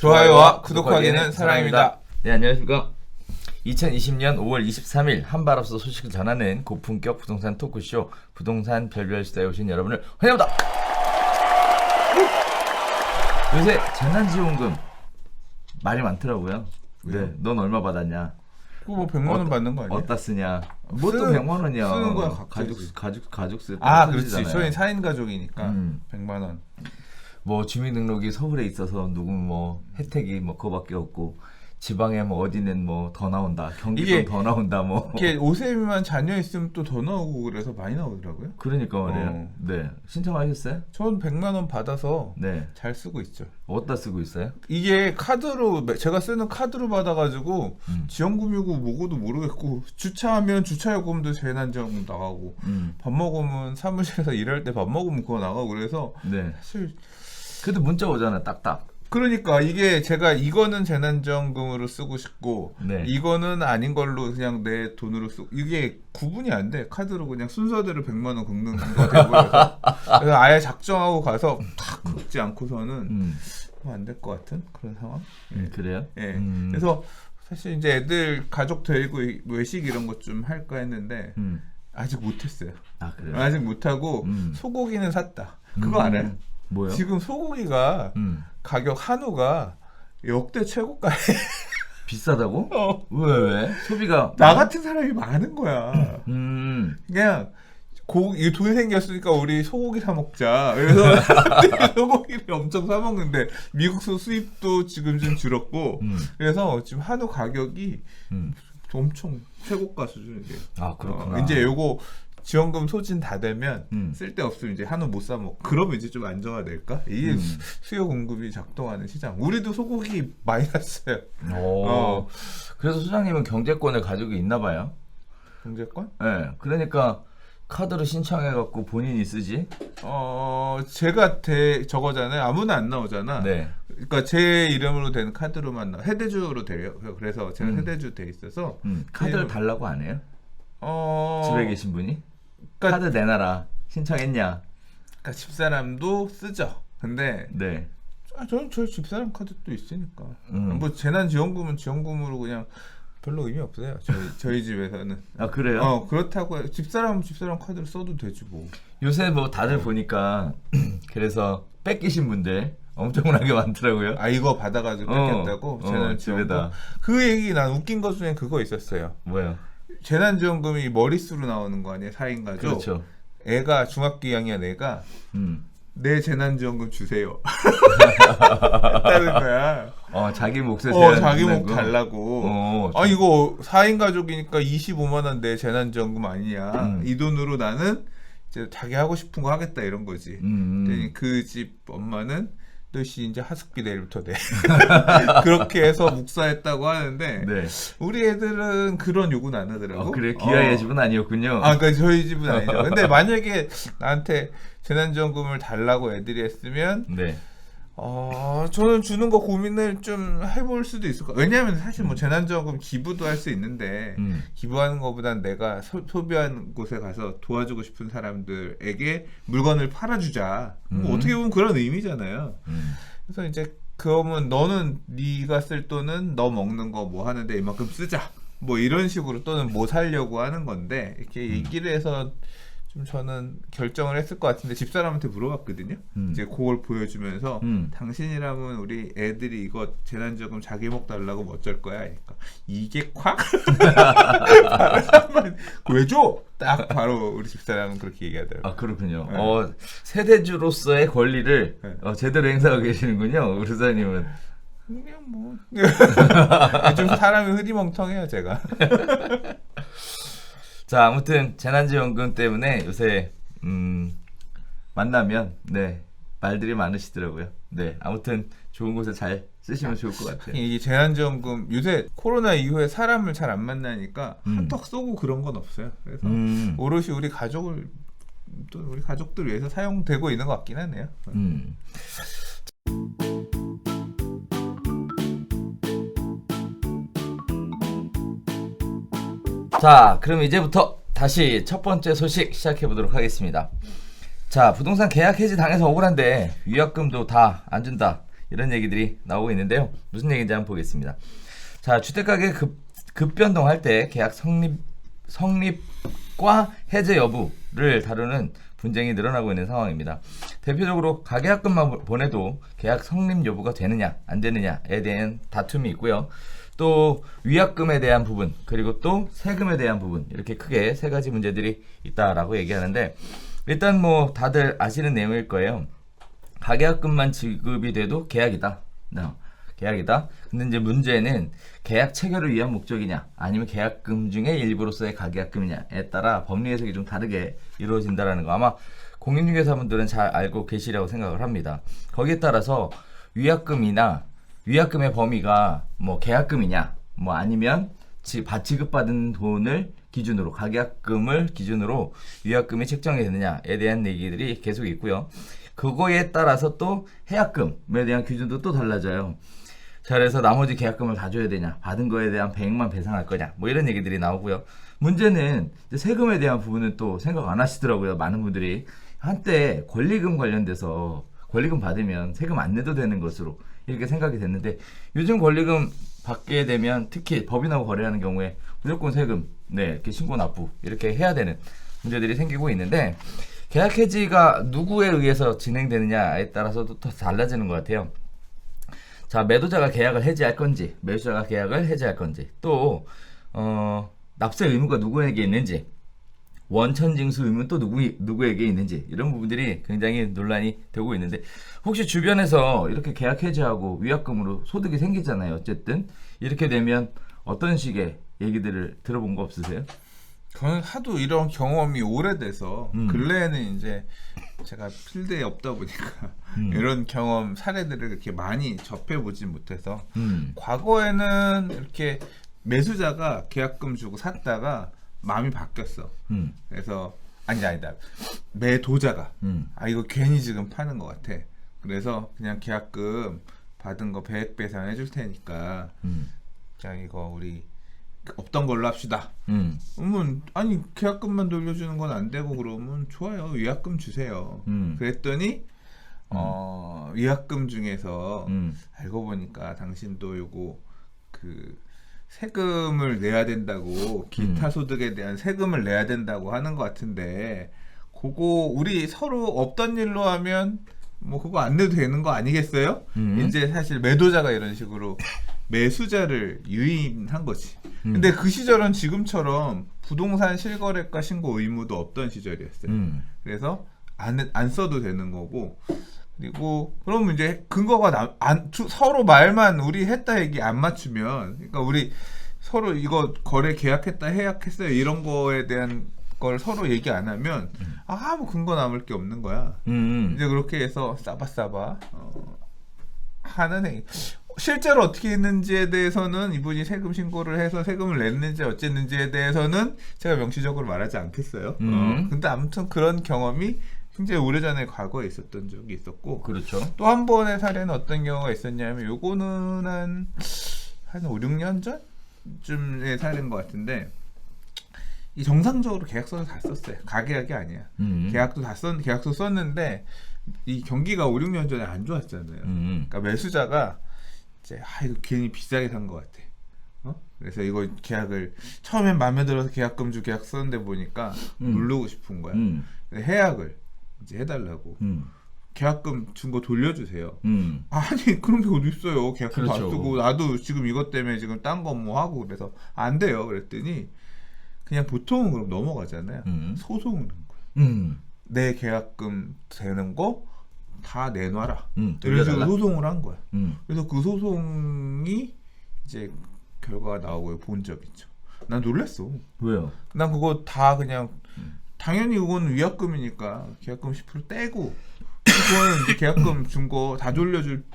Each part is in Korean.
좋아요와 구독하기는 사랑입니다. 네, 안녕하십니까. 2020년 5월 23일 한발 앞서 소식을 전하는 고품격 부동산 토크쇼 부동산 별별 수다에 오신 여러분을 환영합니다. 요새 재난지원금 말이 많더라고요. 네, 넌 얼마 받았냐? 그거 뭐 100만 원 받는 거 아니야? 어디다 쓰냐? 뭐 또 100만 원이야. 쓰는 거야, 가족 쓰. 아, 그렇지. 저희 4인 가족이니까 100만 원. 뭐 주민등록이 서울에 있어서 누구 뭐 혜택이 뭐 그거밖에 없고 지방에 뭐 어디는 뭐 더 나온다. 경기도 더 나온다 뭐. 이게 5세 미만 자녀 있으면 또 더 나오고 그래서 많이 나오더라고요. 그러니까 말이에요. 네. 신청하셨어요? 전 100만 원 받아서 네. 잘 쓰고 있죠. 어디다 쓰고 있어요? 이게 카드로 제가 쓰는 카드로 받아가지고 지원금이고 뭐고도 모르겠고 주차하면 주차요금도 재난지원금 나가고 밥 먹으면 사무실에서 일할 때 밥 먹으면 그거 나가고 그래서 네. 사실 그래도 문자 오잖아. 딱딱. 그러니까 이게 제가 이거는 재난지원금으로 쓰고 싶고 네. 이거는 아닌 걸로 그냥 내 돈으로 쓰고 이게 구분이 안 돼. 카드로 그냥 순서대로 100만 원 긁는 거 되고요. 그래서 아예 작정하고 가서 탁 긁지 않고서는 안 될 것 같은 그런 상황. 그래요? 예. 그래서 사실 이제 애들 가족 데리고 외식 이런 것 좀 할까 했는데 아직 못했어요. 아, 그래요? 아직 못하고 소고기는 샀다. 그거 알아요? 뭐요? 지금 소고기가 가격 한우가 역대 최고가에 비싸다고? 왜? 소비가 나 같은 사람이 많은 거야. 그냥 이 돈이 생겼으니까 우리 소고기 사 먹자. 그래서 소고기를 엄청 사 먹는데 미국서 수입도 지금 좀 줄었고 그래서 지금 한우 가격이 엄청 최고가 수준이에요. 아, 그렇구나. 이제 요거 지원금 소진 다 되면 쓸데없으면 이제 한우 못 사 먹고 그러면 이제 좀 안정화될까? 이게 수요 공급이 작동하는 시장. 우리도 소고기 많이 샀어요. 그래서 소장님은 경제권을 가지고 있나 봐요. 경제권? 네. 그러니까 카드로 신청해갖고 본인이 쓰지? 제가 저거잖아요. 아무나 안 나오잖아. 네. 그러니까 제 이름으로 된 카드로만 나와. 세대주로 돼요. 그래서 제가 세대주 돼 있어서 카드를 달라고 안 해요? 집에 계신 분이? 그러니까, 카드 내놔라. 신청했냐? 그러니까 집사람도 쓰죠. 근데 네. 저는 저희 집사람 카드도 있으니까. 뭐 재난지원금은 지원금으로 그냥 별로 의미 없어요. 저희 집에서는. 아, 그래요? 그렇다고 집사람 카드를 써도 되지 뭐. 요새 뭐 다들 보니까 그래서 뺏기신 분들 엄청나게 많더라고요. 아, 이거 받아가지고 뺏겼다고? 집에다. 그 얘기 난 웃긴 것 중에 그거 있었어요. 뭐요? 재난지원금이 머릿수로 나오는 거 아니에요? 4인 가족. 그렇죠. 애가 중학교 2학년 애가 내 재난지원금 주세요. 했다는 거야. 자기 몫에 자기 몫 달라고. 이거 4인 가족이니까 25만 원 내 재난지원금 아니냐. 이 돈으로 나는 이제 자기 하고 싶은 거 하겠다 이런 거지. 그 집 엄마는 너씨 이제 하숙비 내일부터 내. 그렇게 해서 묵사했다고 하는데 네. 우리 애들은 그런 요구는 안 하더라고. 그래, 귀하의 집은 아니었군요. 그러니까 저희 집은 아니죠. 근데 만약에 나한테 재난지원금을 달라고 애들이 했으면 네. 저는 주는 거 고민을 좀 해볼 수도 있을 거예요. 왜냐하면 사실 뭐 재난지원금 기부도 할 수 있는데 기부하는 것보단 내가 소비한 곳에 가서 도와주고 싶은 사람들에게 물건을 팔아주자. 뭐 어떻게 보면 그런 의미잖아요. 그래서 이제 그러면 너는 네가 쓸 돈은 너 먹는 거 뭐 하는데 이만큼 쓰자. 뭐 이런 식으로 또는 뭐 살려고 하는 건데 이렇게 얘기를 해서 좀 저는 결정을 했을 것 같은데 집사람한테 물어봤거든요. 이제 그걸 보여주면서 당신이라면 우리 애들이 이거 재난지원금 자기 목 달라고 뭐 어쩔 거야? 그러니까 이게 콱? 왜 줘? 딱 바로 우리 집사람은 그렇게 얘기하더라고요. 아, 그렇군요. 네. 세대주로서의 권리를 제대로 행사하고 계시는군요. 의사님은. 그냥 뭐 좀 사람이 흐리멍텅해요 제가. 자, 아무튼 재난지원금 때문에 요새 만나면 말들이 많으시더라고요. 네, 아무튼 좋은 곳에 잘 쓰시면 좋을 것 같아요. 이 재난지원금 요새 코로나 이후에 사람을 잘 안 만나니까 한턱 쏘고 그런 건 없어요. 그래서 오롯이 우리 가족들 위해서 사용되고 있는 것 같긴 하네요. 자, 그럼 이제부터 다시 첫 번째 소식 시작해 보도록 하겠습니다. 자, 부동산 계약 해지 당해서 억울한데 위약금도 다 안 준다. 이런 얘기들이 나오고 있는데요. 무슨 얘기인지 한번 보겠습니다. 자, 주택가격 급변동할 때 계약 성립과 해제 여부를 다루는 분쟁이 늘어나고 있는 상황입니다. 대표적으로 가계약금만 보내도 계약 성립 여부가 되느냐 안 되느냐에 대한 다툼이 있고요. 또 위약금에 대한 부분, 그리고 또 세금에 대한 부분, 이렇게 크게 세 가지 문제들이 있다라고 얘기하는데, 일단 뭐 다들 아시는 내용일 거예요. 가계약금만 지급이 돼도 계약이다. 계약이다. 근데 이제 문제는 계약 체결을 위한 목적이냐, 아니면 계약금 중에 일부로서의 가계약금이냐에 따라 법리 해석이 좀 다르게 이루어진다라는 거 아마 공인중개사분들은 잘 알고 계시리라고 생각을 합니다. 거기에 따라서 위약금의 범위가 뭐 계약금이냐, 뭐 아니면 지급받은 돈을 기준으로, 가계약금을 기준으로 위약금이 책정이 되느냐에 대한 얘기들이 계속 있고요. 그거에 따라서 또 해약금에 대한 기준도 또 달라져요. 자, 그래서 나머지 계약금을 다 줘야 되냐, 받은 거에 대한 배액만 배상할 거냐, 뭐 이런 얘기들이 나오고요. 문제는 이제 세금에 대한 부분은 또 생각 안 하시더라고요. 많은 분들이 한때 권리금 관련돼서 권리금 받으면 세금 안 내도 되는 것으로 이렇게 생각이 됐는데, 요즘 권리금 받게 되면 특히 법인하고 거래하는 경우에 무조건 세금, 이렇게 신고 납부 이렇게 해야 되는 문제들이 생기고 있는데, 계약 해지가 누구에 의해서 진행되느냐에 따라서도 더 달라지는 것 같아요. 자, 매도자가 계약을 해지할 건지, 매수자가 계약을 해지할 건지, 또 납세 의무가 누구에게 있는지, 원천징수 의무는 또 누구에게 있는지, 이런 부분들이 굉장히 논란이 되고 있는데, 혹시 주변에서 이렇게 계약 해지하고 위약금으로 소득이 생기잖아요. 어쨌든 이렇게 되면 어떤 식의 얘기들을 들어본 거 없으세요? 저는 하도 이런 경험이 오래돼서 근래에는 이제 제가 필드에 없다 보니까 이런 경험 사례들을 이렇게 많이 접해보지 못해서 과거에는 이렇게 매수자가 계약금 주고 샀다가 마음이 바뀌었어. 그래서 아니다. 매도자가 이거 괜히 지금 파는 것 같아. 그래서 그냥 계약금 받은 거 배액 배상해 줄 테니까 자, 이거 우리 없던 걸로 합시다. 그러면 아니 계약금만 돌려주는 건 안 되고, 그러면 좋아요, 위약금 주세요. 그랬더니 위약금 중에서 알고 보니까 당신도 요거 그 세금을 내야 된다고, 기타 소득에 대한 세금을 내야 된다고 하는 것 같은데, 그거 우리 서로 없던 일로 하면 뭐 그거 안 내도 되는 거 아니겠어요? 이제 사실 매도자가 이런 식으로 매수자를 유인한 거지. 근데 그 시절은 지금처럼 부동산 실거래가 신고 의무도 없던 시절이었어요. 그래서 안 써도 되는 거고, 그리고 그러면 이제 근거가 서로 말만 우리 했다 얘기 안 맞추면, 그러니까 우리 서로 이거 거래 계약했다 해약했어요 이런 거에 대한 걸 서로 얘기 안 하면 아무 근거 남을 게 없는 거야. 이제 그렇게 해서 싸바싸바 하는 행위. 실제로 어떻게 했는지에 대해서는 이분이 세금 신고를 해서 세금을 냈는지 어쨌는지에 대해서는 제가 명시적으로 말하지 않겠어요. 근데 아무튼 그런 경험이 굉장히 오래전에 과거에 있었던 적이 있었고, 그렇죠. 또 한 번의 사례는 어떤 경우가 있었냐면, 요거는 한 5, 6년 전쯤의 사례인 것 같은데, 이 정상적으로 계약서를 다 썼어요. 가계약이 아니야. 계약도 썼는데 이 경기가 5, 6년 전에 안 좋았잖아요. 그러니까 매수자가 이제 이거 괜히 비싸게 산 것 같아. 그래서 이거 계약을 처음엔 마음에 들어서 계약금 주고 계약 썼는데 보니까 누르고 싶은 거야. 해약을 이제 해달라고. 계약금 준 거 돌려주세요. 아니 그런 게 어디 있어요. 계약금 다 쓰고 나도 지금 이것 때문에 지금 딴 거 뭐 하고, 그래서 안 돼요. 그랬더니 그냥 보통은 그럼 넘어가잖아요. 소송을 한 거야. 내 계약금 되는 거 다 내놔라. 이런 식으로 소송을 한 거야. 그래서 그 소송이 이제 결과가 나오고 본 적 있죠. 난 놀랐어. 왜요? 난 그거 다 그냥 당연히 그건 위약금이니까 계약금 10% 떼고, 그거는 계약금 준 거 다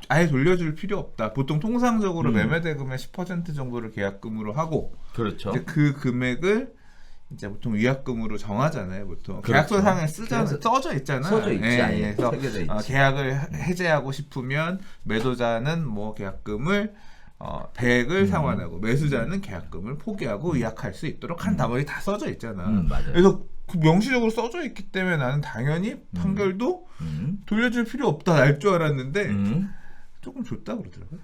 아예 돌려줄 필요 없다. 보통 통상적으로 매매대금의 10% 정도를 계약금으로 하고, 그렇죠. 이제 그 금액을 이제 보통 위약금으로 정하잖아요. 보통 그렇죠. 계약서상에 써져 있잖아. 써져 있지. 그래서 새겨져 있지. 계약을 해제하고 싶으면 매도자는 뭐 계약금을 배액을 상환하고, 매수자는 계약금을 포기하고 위약할 수 있도록 한 나머지 다 써져 있잖아. 맞아요. 그래서 그 명시적으로 써져 있기 때문에 나는 당연히 판결도 돌려줄 필요 없다 알 줄 알았는데 조금 줬다 그러더라고요.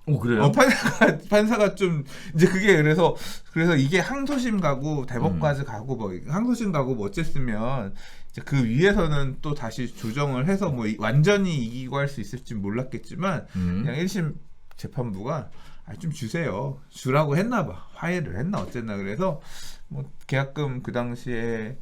오 그래요? 판사가 좀 이제 그게 그래서 이게 항소심 가고 대법까지 가고 뭐 항소심 가고 뭐 어쨌으면 이제 그 위에서는 또 다시 조정을 해서 뭐 완전히 이기고 할 수 있을지 몰랐겠지만 그냥 1심 재판부가 좀 주세요. 주라고 했나 봐. 화해를 했나 어쨌나 그래서 뭐 계약금 그 당시에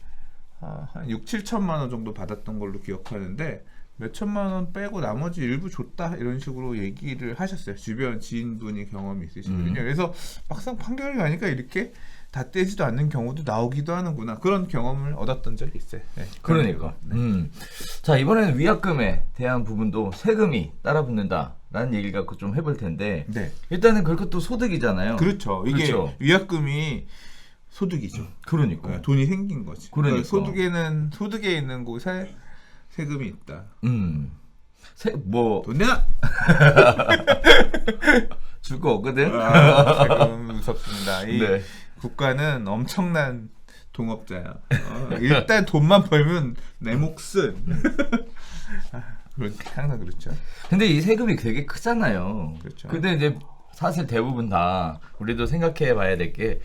한 6, 7천만 원 정도 받았던 걸로 기억하는데 몇 천만 원 빼고 나머지 일부 줬다 이런 식으로 얘기를 하셨어요. 주변 지인분이 경험이 있으시거든요. 그래서 막상 판결이 가니까 이렇게 다 떼지도 않는 경우도 나오기도 하는구나. 그런 경험을 얻었던 적이 있어요. 네, 그러니까. 자 이번에는 위약금에 대한 부분도 세금이 따라 붙는다라는 얘기를 갖고 좀 해볼 텐데 네. 일단은 그것도 소득이잖아요. 그렇죠. 이게 그렇죠. 위약금이 소득이죠. 그러니까. 돈이 생긴 거지. 그러니까. 소득에 있는 곳에 세금이 있다. 뭐 돈 내놔. 줄 거 없거든. 세금 무섭습니다. 이 네. 국가는 엄청난 동업자야. 일단 돈만 벌면 내 몫은. 항상 그렇죠. 근데 이 세금이 되게 크잖아요. 그렇죠. 근데 이제 사실 대부분 다 우리도 생각해 봐야 될 게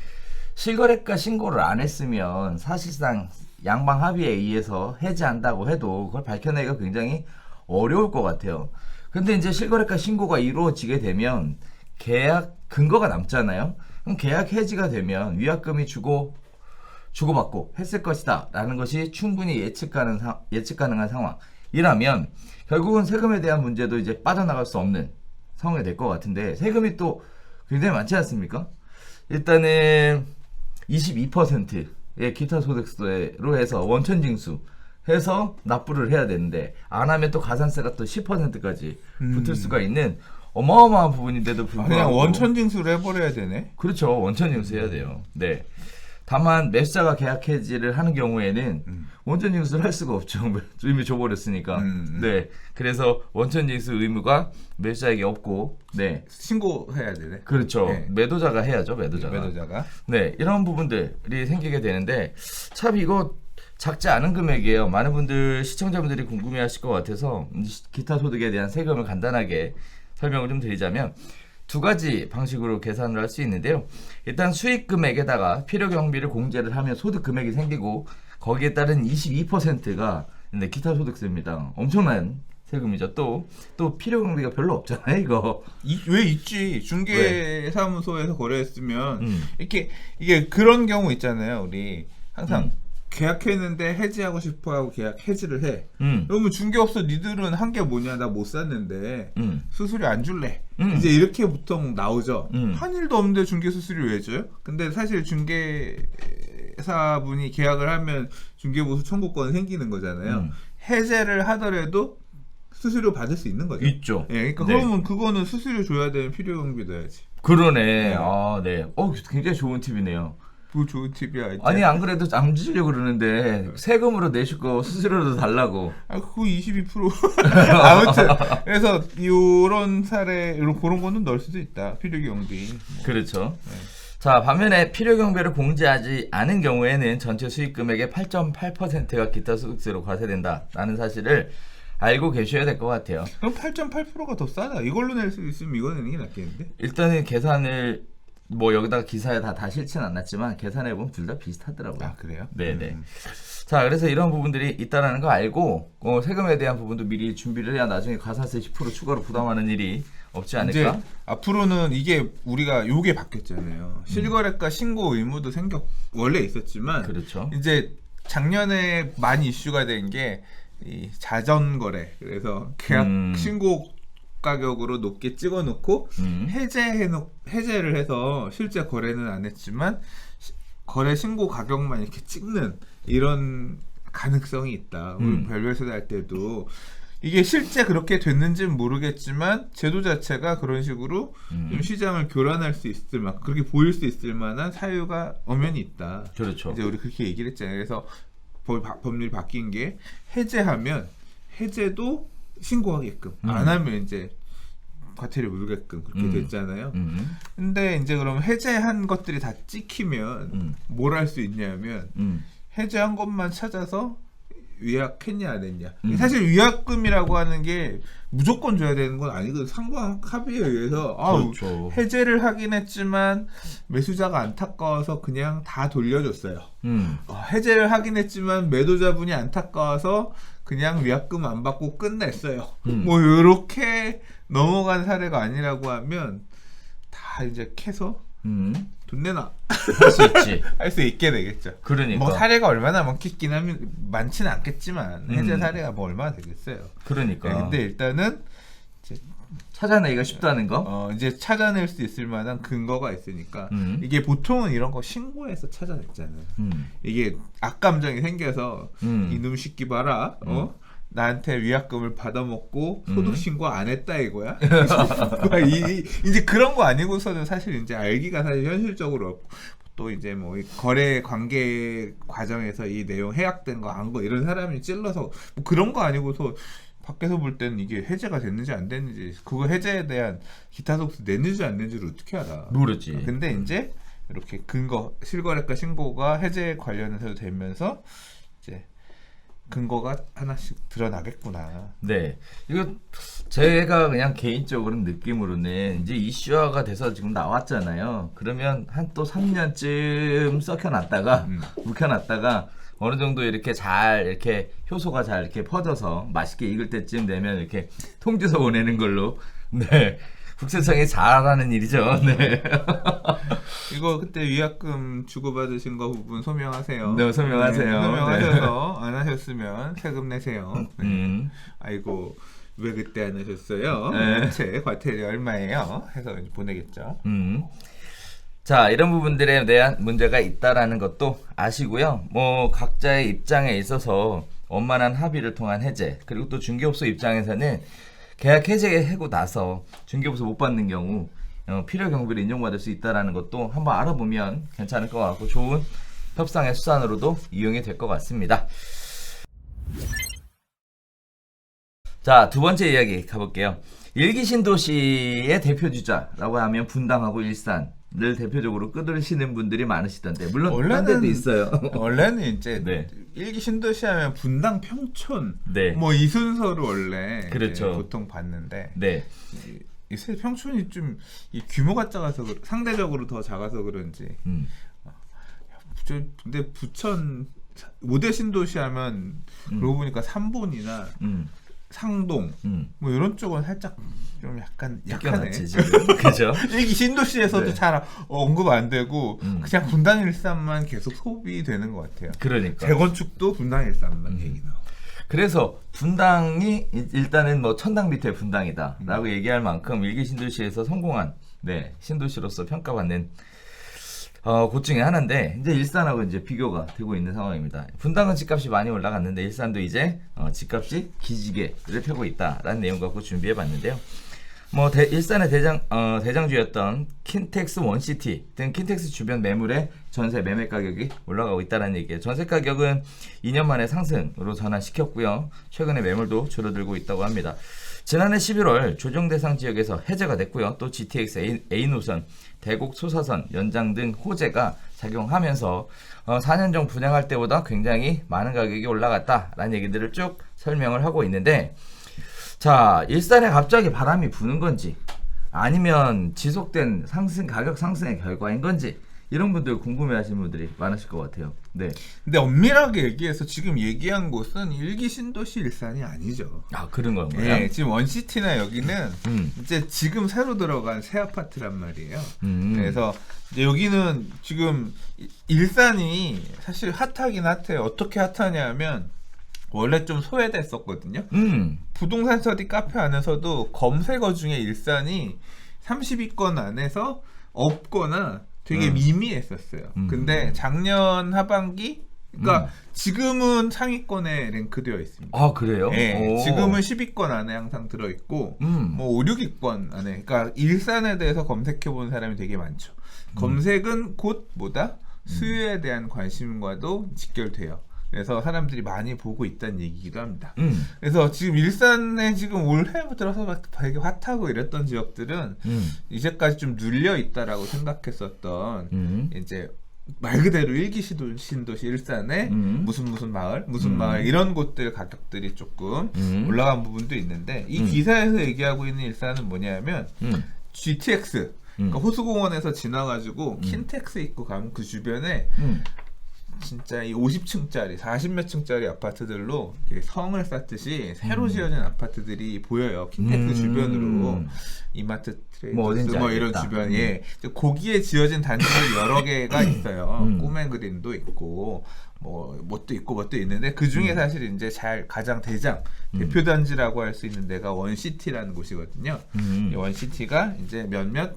실거래가 신고를 안 했으면 사실상 양방 합의에 의해서 해지한다고 해도 그걸 밝혀내기가 굉장히 어려울 것 같아요. 근데 이제 실거래가 신고가 이루어지게 되면 계약 근거가 남잖아요. 그럼 계약 해지가 되면 위약금이 주고받고 했을 것이다 라는 것이 충분히 예측 가능한 상황이라면 결국은 세금에 대한 문제도 이제 빠져나갈 수 없는 상황이 될 것 같은데 세금이 또 굉장히 많지 않습니까? 일단은 22%의 기타 소득세로 해서 원천징수 해서 납부를 해야 되는데 안 하면 또 가산세가 또 10%까지 붙을 수가 있는 어마어마한 부분인데도 불구하고 그냥 원천징수를 해버려야 되네. 그렇죠. 원천징수 해야 돼요. 네. 다만 매수자가 계약 해지를 하는 경우에는 원천징수를 할 수가 없죠. 이미 줘버렸으니까. 네. 그래서 원천징수 의무가 매수자에게 없고, 네. 신고해야 되네. 그렇죠. 네. 매도자가 해야죠. 매도자가. 네. 이런 부분들이 생기게 되는데 참 이거 작지 않은 금액이에요. 많은 분들 시청자분들이 궁금해하실 것 같아서 기타 소득에 대한 세금을 간단하게 설명을 좀 드리자면 두 가지 방식으로 계산을 할 수 있는데요. 일단 수익 금액에다가 필요 경비를 공제를 하면 소득 금액이 생기고 거기에 따른 22%가 기타 소득세입니다. 엄청난 세금이죠. 또 필요 경비가 별로 없잖아요, 이거. 왜 있지? 중개사무소에서 거래했으면 이게 그런 경우 있잖아요. 우리 항상 계약했는데 해지하고 싶어하고 계약 해지를 해. 그러면 중개업소 니들은 한 게 뭐냐? 나 못 샀는데 수수료 안 줄래. 이제 이렇게 보통 나오죠. 한 일도 없는데 중개 수수료 왜 줘요? 근데 사실 중개사분이 계약을 하면 중개보수 청구권 생기는 거잖아요. 해제를 하더라도 수수료 받을 수 있는 거죠. 있죠. 예, 그러니까 네. 그러면 그거는 수수료 줘야 되는 필요 경비 넣어야지. 그러네. 네. 아, 네. 굉장히 좋은 팁이네요. 뭐 좋은 팁이야. 이제. 아니 안 그래도 안 주려고 그러는데 세금으로 내실 거 수수료도 달라고. 그거 22%. 아무튼 그래서 이런 사례, 그런 거는 넣을 수도 있다. 필요 경비. 그렇죠. 네. 자 반면에 필요 경비를 공제하지 않은 경우에는 전체 수익 금액의 8.8%가 기타 소득세로 과세된다라는 사실을 알고 계셔야 될 것 같아요. 그럼 8.8%가 더 싸다. 이걸로 낼 수 있으면 이거 내는 게 낫겠는데? 일단은 계산을 뭐 여기다가 기사에 다 실지는 않았지만 계산해 보면 둘 다 비슷하더라고요. 아 그래요? 네네. 자 그래서 이런 부분들이 있다라는 거 알고 세금에 대한 부분도 미리 준비를 해야 나중에 가산세 10% 추가로 부담하는 일이 없지 않을까? 이제 앞으로는 이게 우리가 요게 바뀌었잖아요. 실거래가 신고 의무도 원래 있었지만 그렇죠. 이제 작년에 많이 이슈가 된 게 이 자전거래. 그래서 계약 신고 가격으로 높게 찍어놓고 해제를 해서 실제 거래는 안 했지만 거래 신고 가격만 이렇게 찍는 이런 가능성이 있다. 우리 별별세대 할 때도 이게 실제 그렇게 됐는지는 모르겠지만 제도 자체가 그런 식으로 좀 시장을 교란할 수 있을 만큼 그렇게 보일 수 있을 만한 사유가 엄연히 있다. 그렇죠. 이제 우리 그렇게 얘기를 했잖아요. 그래서 법률이 바뀐 게 해제하면 해제도 신고하게끔 안 하면 이제 과태료 물게끔 그렇게 됐잖아요. 근데 이제 그럼 해제한 것들이 다 찍히면 뭘 할 수 있냐면 해제한 것만 찾아서 위약했냐 안 했냐. 사실 위약금이라고 하는 게 무조건 줘야 되는 건 아니거든. 상관 합의에 의해서 그렇죠. 해제를 하긴 했지만 매수자가 안타까워서 그냥 다 돌려줬어요. 해제를 하긴 했지만 매도자분이 안타까워서 그냥 위약금 안 받고 끝냈어요. 뭐 이렇게 넘어간 사례가 아니라고 하면 다 이제 캐서 돈 내놔 할 수 있지. 할 수 있게 되겠죠. 그러니까. 뭐 사례가 얼마나 많겠긴 하면 많지는 않겠지만 해제 사례가 뭐 얼마나 되겠어요. 그러니까. 네, 근데 일단은 이제 찾아내기가 쉽다는 거. 이제 찾아낼 수 있을 만한 근거가 있으니까 이게 보통은 이런 거 신고해서 찾아냈잖아요. 이게 악감정이 생겨서 이놈 새끼 봐라. 나한테 위약금을 받아먹고 소득 신고 안 했다 이거야. 이제 그런 거 아니고서는 사실 이제 알기가 사실 현실적으로 없고 또 이제 뭐 거래 관계 과정에서 이 내용 해약된 거 안 거 이런 사람이 찔러서 뭐 그런 거 아니고서 밖에서 볼 때는 이게 해제가 됐는지 안 됐는지 그거 해제에 대한 기타 속수 냈는지 안 냈는지를 어떻게 알아? 모르지. 근데 이제 이렇게 근거 실거래가 신고가 해제 관련해서 되면서 이제 근거가 하나씩 드러나겠구나. 네. 이거 제가 그냥 개인적으로 느낌으로는 이제 이슈화가 돼서 지금 나왔잖아요. 그러면 한 또 3년쯤 썩혀놨다가 묵혀놨다가 어느 정도 이렇게 잘 이렇게 효소가 잘 이렇게 퍼져서 맛있게 익을 때쯤 되면 이렇게 통지서 보내는 걸로 네. 국세청이 잘하는 일이죠. 네. 이거 그때 위약금 주고받으신 거 부분 소명하세요. 네, 소명하세요. 네, 소명하셔서 안 하셨으면 세금 내세요. 네. 아이고 왜 그때 안 하셨어요? 네. 대체 과태료 얼마예요? 해서 보내겠죠. 자, 이런 부분들에 대한 문제가 있다라는 것도 아시고요. 뭐 각자의 입장에 있어서 원만한 합의를 통한 해제, 그리고 또 중개업소 입장에서는 계약 해제하고 나서 중개업소 못 받는 경우 필요 경비를 인정받을 수 있다라는 것도 한번 알아보면 괜찮을 것 같고 좋은 협상의 수단으로도 이용이 될 것 같습니다. 자, 두 번째 이야기 가볼게요. 일기신도시의 대표주자라고 하면 분당하고 일산을 대표적으로 끄드시는 분들이 많으시던데 물론 딴 데도 있어요. 원래는 이제 네. 일기 신도시 하면 분당 평촌 네. 뭐 이 순서를 원래 그렇죠. 이제 보통 봤는데 네. 이 평촌이 좀 이 규모가 작아서 상대적으로 더 작아서 그런지 근데 부천 5대 신도시 하면 그러고 보니까 삼본이나 상동 뭐 이런 쪽은 살짝 좀 약간 약하네. 그죠? 일기 신도시에서도 네. 잘 언급 안 되고 그냥 분당 일산만 계속 소비되는 것 같아요. 그러니까 재건축도 분당 일산만 얘기 나와. 그래서 분당이 일단은 뭐 천당 밑에 분당이다라고 얘기할 만큼 일기 신도시에서 성공한 네 신도시로서 평가받는 곳 중에 하나인데 이제 일산하고 이제 비교가 되고 있는 상황입니다. 분당은 집값이 많이 올라갔는데 일산도 이제 집값이 기지개를 펴고 있다라는 내용 갖고 준비해봤는데요. 뭐 일산의 대장주였던 킨텍스 원시티 등 킨텍스 주변 매물의 전세 매매 가격이 올라가고 있다는 얘기예요. 전세 가격은 2년 만에 상승으로 전환시켰고요. 최근에 매물도 줄어들고 있다고 합니다. 지난해 11월 조정 대상 지역에서 해제가 됐고요. 또 GTX A 노선, 대곡 소사선 연장 등 호재가 작용하면서 4년 전 분양할 때보다 굉장히 많은 가격이 올라갔다라는 얘기들을 쭉 설명을 하고 있는데 자, 일산에 갑자기 바람이 부는 건지 아니면 지속된 가격 상승의 결과인 건지 이런 분들 궁금해하시는 분들이 많으실 것 같아요. 네. 근데 엄밀하게 얘기해서 지금 얘기한 곳은 일기 신도시 일산이 아니죠. 아 그런 건가요? 네, 지금 원시티나 여기는 이제 지금 새로 들어간 새 아파트란 말이에요. 그래서 이제 여기는 지금 일산이 사실 핫하긴 핫해요. 어떻게 핫하냐면 원래 좀 소외됐었거든요. 부동산 스터디 카페 안에서도 검색어 중에 일산이 30위권 안에서 없거나 되게 미미했었어요. 근데 작년 하반기 그러니까 지금은 상위권에 랭크되어 있습니다. 아 그래요? 네, 지금은 10위권 안에 항상 들어있고 뭐 5, 6위권 안에 그러니까 일산에 대해서 검색해본 사람이 되게 많죠. 검색은 곧 뭐다? 수요에 대한 관심과도 직결돼요. 그래서 사람들이 많이 보고 있다는 얘기기도 합니다. 그래서 지금 일산에 지금 올해부터 들어서 막 되게 핫하고 이랬던 지역들은 이제까지 좀 눌려 있다라고 생각했었던 이제 말 그대로 일기 신도시 일산에 무슨 마을 이런 곳들 가격들이 조금 올라간 부분도 있는데 이 기사에서 얘기하고 있는 일산은 뭐냐면 GTX 그러니까 호수공원에서 지나가지고 킨텍스 입구 가면 그 주변에 진짜 이 50층짜리 40몇 층짜리 아파트들로 이렇게 성을 쌓듯이 새로 지어진 아파트들이 보여요. 킨텍스 주변으로 이마트 트레이더스 뭐 이런 주변에 거기에 지어진 단지들 여러 개가 있어요. 꼬맹그린도 있고 뭣도 있고 뭣도 있는데 그 중에 사실 이제 가장 대표 단지라고 할 수 있는 데가 원시티라는 곳이거든요. 이 원시티가 이제 몇몇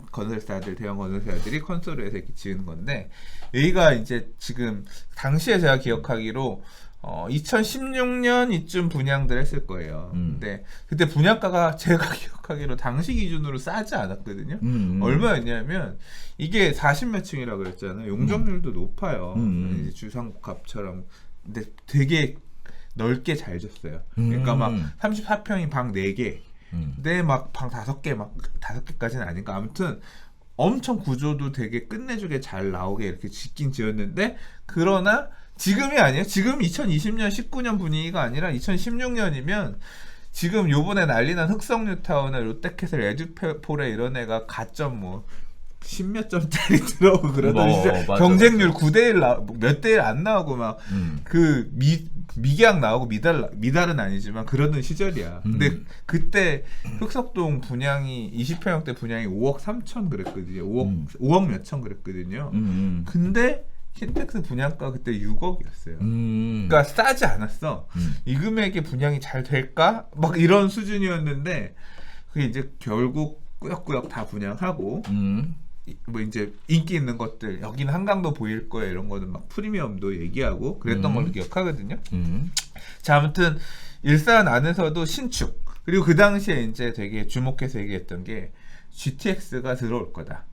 대형 건설사들이 컨소르에서 이렇게 지은 건데 여기가 이제 지금 당시에 제가 기억하기로 2016년 이쯤 분양들 했을 거예요. 근데 그때 분양가가 제가 기억하기로 당시 기준으로 싸지 않았거든요. 얼마였냐면 이게 40몇 층이라고 그랬잖아요. 용적률도 높아요. 이제 주상복합처럼. 근데 되게 넓게 잘 졌어요. 그러니까 막 34평이 방 4개. 근데 막 방 5개, 막 5개까지는 아닌가. 아무튼 엄청 구조도 되게 끝내주게 잘 나오게 이렇게 짓긴 지었는데 그러나 지금이 아니에요. 지금 2020년 19년 분위기가 아니라 2016년이면 지금 요번에 난리난 흑성뉴타운에 롯데캐슬 에듀폴에 이런 애가 가점 뭐 10몇 점짜리 들어오고 그러더니 맞아, 경쟁률 9대1 몇 대 1 안 나오고 막 그 미계약 나오고 미달은 아니지만 그러던 시절이야. 근데 그때 흑석동 분양이 20평형대 분양이 5억 3천 그랬거든요. 5억 몇천 그랬거든요. 근데 킨텍스 분양가 그때 6억이었어요. 그러니까 싸지 않았어. 이 금액에 분양이 잘 될까? 막 이런 수준이었는데 그게 이제 결국 꾸역꾸역 다 분양하고 뭐 이제 인기 있는 것들 여기는 한강도 보일 거야 이런 거는 막 프리미엄도 얘기하고 그랬던 걸로 기억하거든요. 자 아무튼 일산 안에서도 신축 그리고 그 당시에 이제 되게 주목해서 얘기했던 게 GTX가 들어올 거다.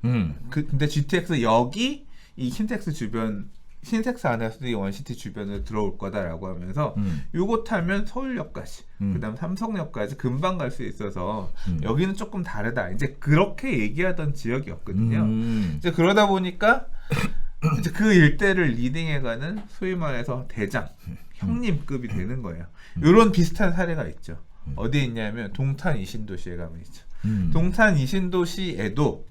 근데 GTX 여기 이 킨텍스 주변 신텍스 안에서도 이 원시티 주변으로 들어올 거다라고 하면서 요거 타면 서울역까지 그다음 삼성역까지 금방 갈 수 있어서 여기는 조금 다르다. 이제 그렇게 얘기하던 지역이었거든요. 이제 그러다 보니까 이제 그 일대를 리딩해가는 소위 말해서 대장 형님급이 되는 거예요. 이런 비슷한 사례가 있죠. 어디에 있냐면 동탄 이신도시에 가면 있죠. 동탄 이신도시에도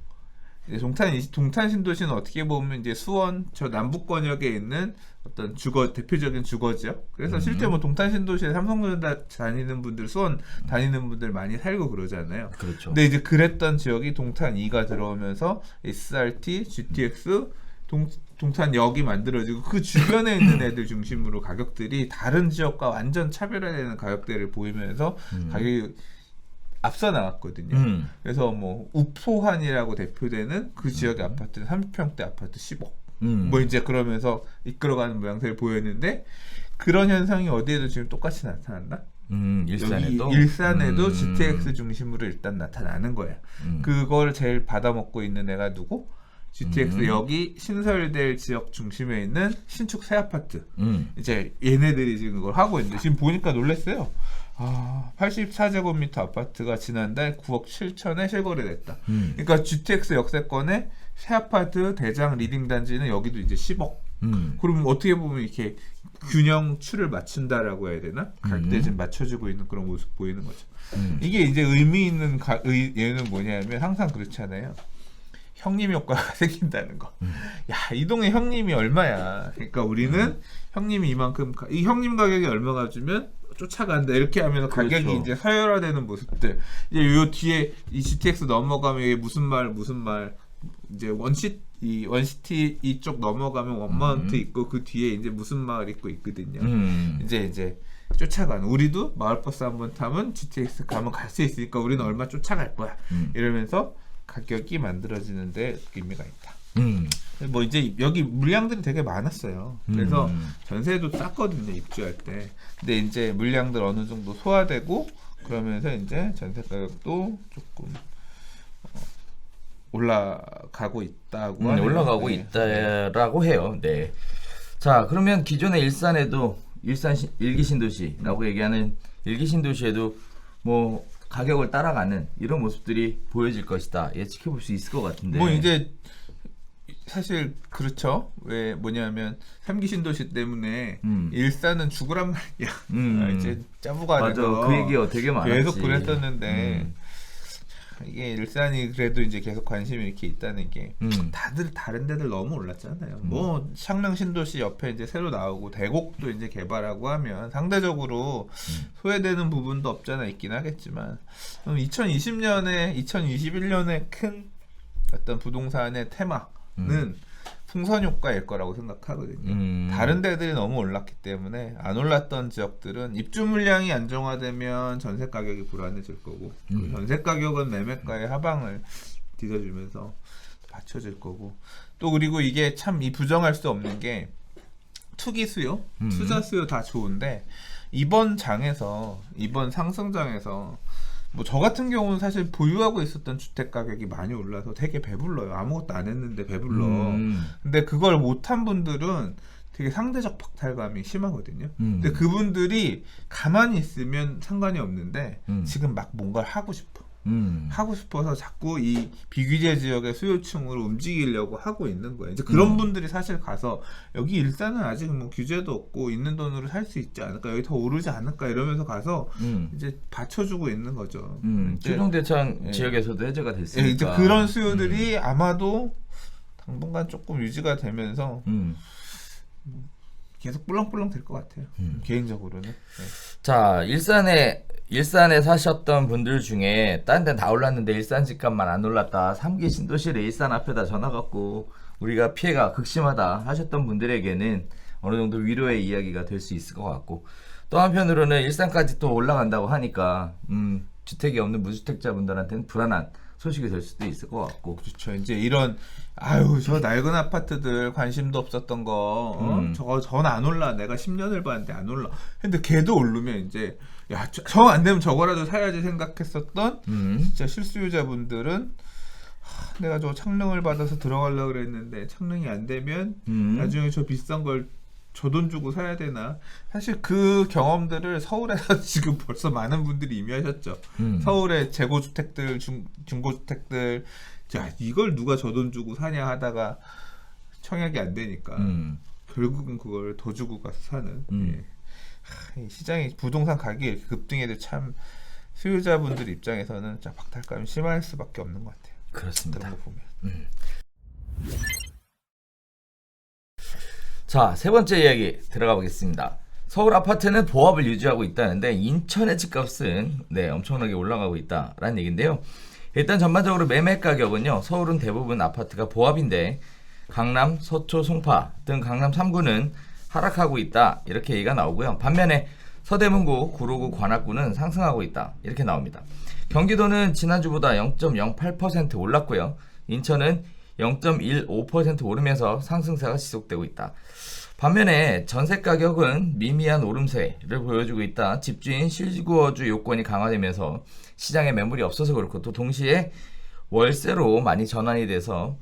동탄 신도시는 어떻게 보면 이제 수원 저 남북권역에 있는 어떤 대표적인 주거지요. 그래서 실제 뭐 동탄 신도시에 삼성전자 다니는 분들, 수원 다니는 분들 많이 살고 그러잖아요. 그렇죠. 근데 이제 그랬던 지역이 동탄 2가 들어오면서 SRT, GTX, 동탄역이 만들어지고 그 주변에 있는 애들 중심으로 가격들이 다른 지역과 완전 차별화되는 가격대를 보이면서 가격이 앞서 나갔거든요. 그래서 뭐 우포환이라고 대표되는 그 지역의 아파트는 30평대 아파트 10억. 뭐 이제 그러면서 이끌어가는 모양새를 보였는데 그런 현상이 어디에도 지금 똑같이 나타난다. 일산에도 여기 일산에도 GTX 중심으로 일단 나타나는 거야. 그걸 제일 받아먹고 있는 애가 누구? GTX 여기 신설될 지역 중심에 있는 신축 새 아파트. 이제 얘네들이 지금 그걸 하고 있는데 지금 보니까 놀랐어요. 84제곱미터 아파트가 지난달 9억 7천에 실거래됐다. 그러니까 GTX 역세권의 새 아파트 대장 리딩 단지는 여기도 이제 10억. 그러면 어떻게 보면 이렇게 균형추를 맞춘다라고 해야 되나? 가격대 지금 맞춰주고 있는 그런 모습 보이는 거죠. 이게 이제 의미 있는 얘는 뭐냐면 항상 그렇잖아요. 형님 효과가 생긴다는 거. 야, 이 동네 형님이 얼마야? 그러니까 우리는 형님이 이만큼 이 형님 가격이 얼마가 주면 쫓아간다 이렇게 하면서 가격이 그렇죠. 이제 서열화되는 모습들. 이제 요 뒤에 이 GTX 넘어가면 이게 무슨 말 이제 원시티 이쪽 넘어가면 원마운트 있고 그 뒤에 이제 무슨 마을 있고 있거든요. 이제 쫓아가는 우리도 마을버스 한번 타면 GTX 가면 갈 수 있으니까 우리는 얼마 쫓아갈 거야. 이러면서 가격이 만들어지는데 의미가 있다. 뭐 이제 여기 물량들이 되게 많았어요. 그래서 전세도 쌌거든요 입주할 때. 근데 이제 물량들 어느 정도 소화되고 그러면서 이제 전세 가격도 조금 올라가고 있다고 하네요. 올라가고 있다라고 해요. 네. 자 그러면 기존의 일산에도 일산 일기 신도시라고 얘기하는 일기 신도시에도 뭐 가격을 따라가는 이런 모습들이 보여질 것이다. 예측해 볼 수 있을 것 같은데. 뭐 이제 사실 그렇죠. 왜 뭐냐면 3기 신도시 때문에 일산은 죽으란 말이야. 이제 짜부가 맞아. 돼서 그 얘기가 되게 많았지. 계속 그랬었는데 이게 일산이 그래도 이제 계속 관심이 이렇게 있다는 게 다들 다른 데들 너무 올랐잖아요. 뭐 창녕 신도시 옆에 이제 새로 나오고 대곡도 이제 개발하고 하면 상대적으로 소외되는 부분도 없잖아 있긴 하겠지만 2020년에 2021년에 큰 어떤 부동산의 테마는 풍선 효과일 거라고 생각하거든요. 다른 데들이 너무 올랐기 때문에 안 올랐던 지역들은 입주 물량이 안정화되면 전세 가격이 불안해질 거고 그 전세 가격은 매매가의 하방을 뒤져주면서 받쳐질 거고 또 그리고 이게 참 이 부정할 수 없는 게 투기 수요, 투자 수요 다 좋은데 이번 상승장에서 뭐 저 같은 경우는 사실 보유하고 있었던 주택 가격이 많이 올라서 되게 배불러요. 아무것도 안 했는데 배불러. 근데 그걸 못한 분들은 되게 상대적 박탈감이 심하거든요. 근데 그분들이 가만히 있으면 상관이 없는데 지금 막 뭔가를 하고 싶어. 하고 싶어서 자꾸 이 비규제 지역의 수요층으로 움직이려고 하고 있는 거예요. 이제 그런 분들이 사실 가서 여기 일산은 아직 뭐 규제도 없고 있는 돈으로 살 수 있지 않을까, 여기 더 오르지 않을까 이러면서 가서 이제 받쳐주고 있는 거죠. 최종대창 지역에서도 해제가 됐으니까. 이제 그런 수요들이 아마도 당분간 조금 유지가 되면서 계속 뿔렁뿔렁 될 것 같아요. 개인적으로는. 네. 자, 일산에 사셨던 분들 중에 딴 데는 다 올랐는데 일산 집값만 안 올랐다. 3기 신도시를 일산 앞에다 전화갖고 우리가 피해가 극심하다 하셨던 분들에게는 어느 정도 위로의 이야기가 될 수 있을 것 같고 또 한편으로는 일산까지 또 올라간다고 하니까 주택이 없는 무주택자분들한테는 불안한 소식이 될 수도 있을 것 같고. 그렇죠. 이제 이런 저 낡은 아파트들 관심도 없었던 거 저거 전 안 올라. 내가 10년을 봤는데 안 올라. 근데 걔도 오르면 이제 야, 정 안 되면 저거라도 사야지 생각했었던 진짜 실수요자분들은 내가 저 창릉을 받아서 들어가려고 그랬는데 창릉이 안 되면 나중에 저 비싼 걸 저 돈 주고 사야 되나. 사실 그 경험들을 서울에서 지금 벌써 많은 분들이 이미 하셨죠. 서울의 재고주택들, 중고주택들, 자 이걸 누가 저 돈 주고 사냐 하다가 청약이 안 되니까 결국은 그걸 더 주고 가서 사는. 이 시장이 부동산 가격이 이렇게 급등해도 참 수요자분들 입장에서는 자 박탈감이 심할 수밖에 없는 것 같아요. 그렇습니다. 그런 거 보면. 자, 세 번째 이야기 들어가 보겠습니다. 서울 아파트는 보합을 유지하고 있다는데 인천의 집값은 엄청나게 올라가고 있다라는 얘기인데요. 일단 전반적으로 매매 가격은요. 서울은 대부분 아파트가 보합인데 강남, 서초, 송파 등 강남 3구는 하락하고 있다 이렇게 얘기가 나오고요. 반면에 서대문구, 구로구, 관악구는 상승하고 있다 이렇게 나옵니다. 경기도는 지난주보다 0.08% 올랐고요. 인천은 0.15% 오르면서 상승세가 지속되고 있다. 반면에 전세 가격은 미미한 오름세를 보여주고 있다. 집주인 실거주 요건이 강화되면서 시장에 매물이 없어서 그렇고 또 동시에 월세로 많이 전환이 돼서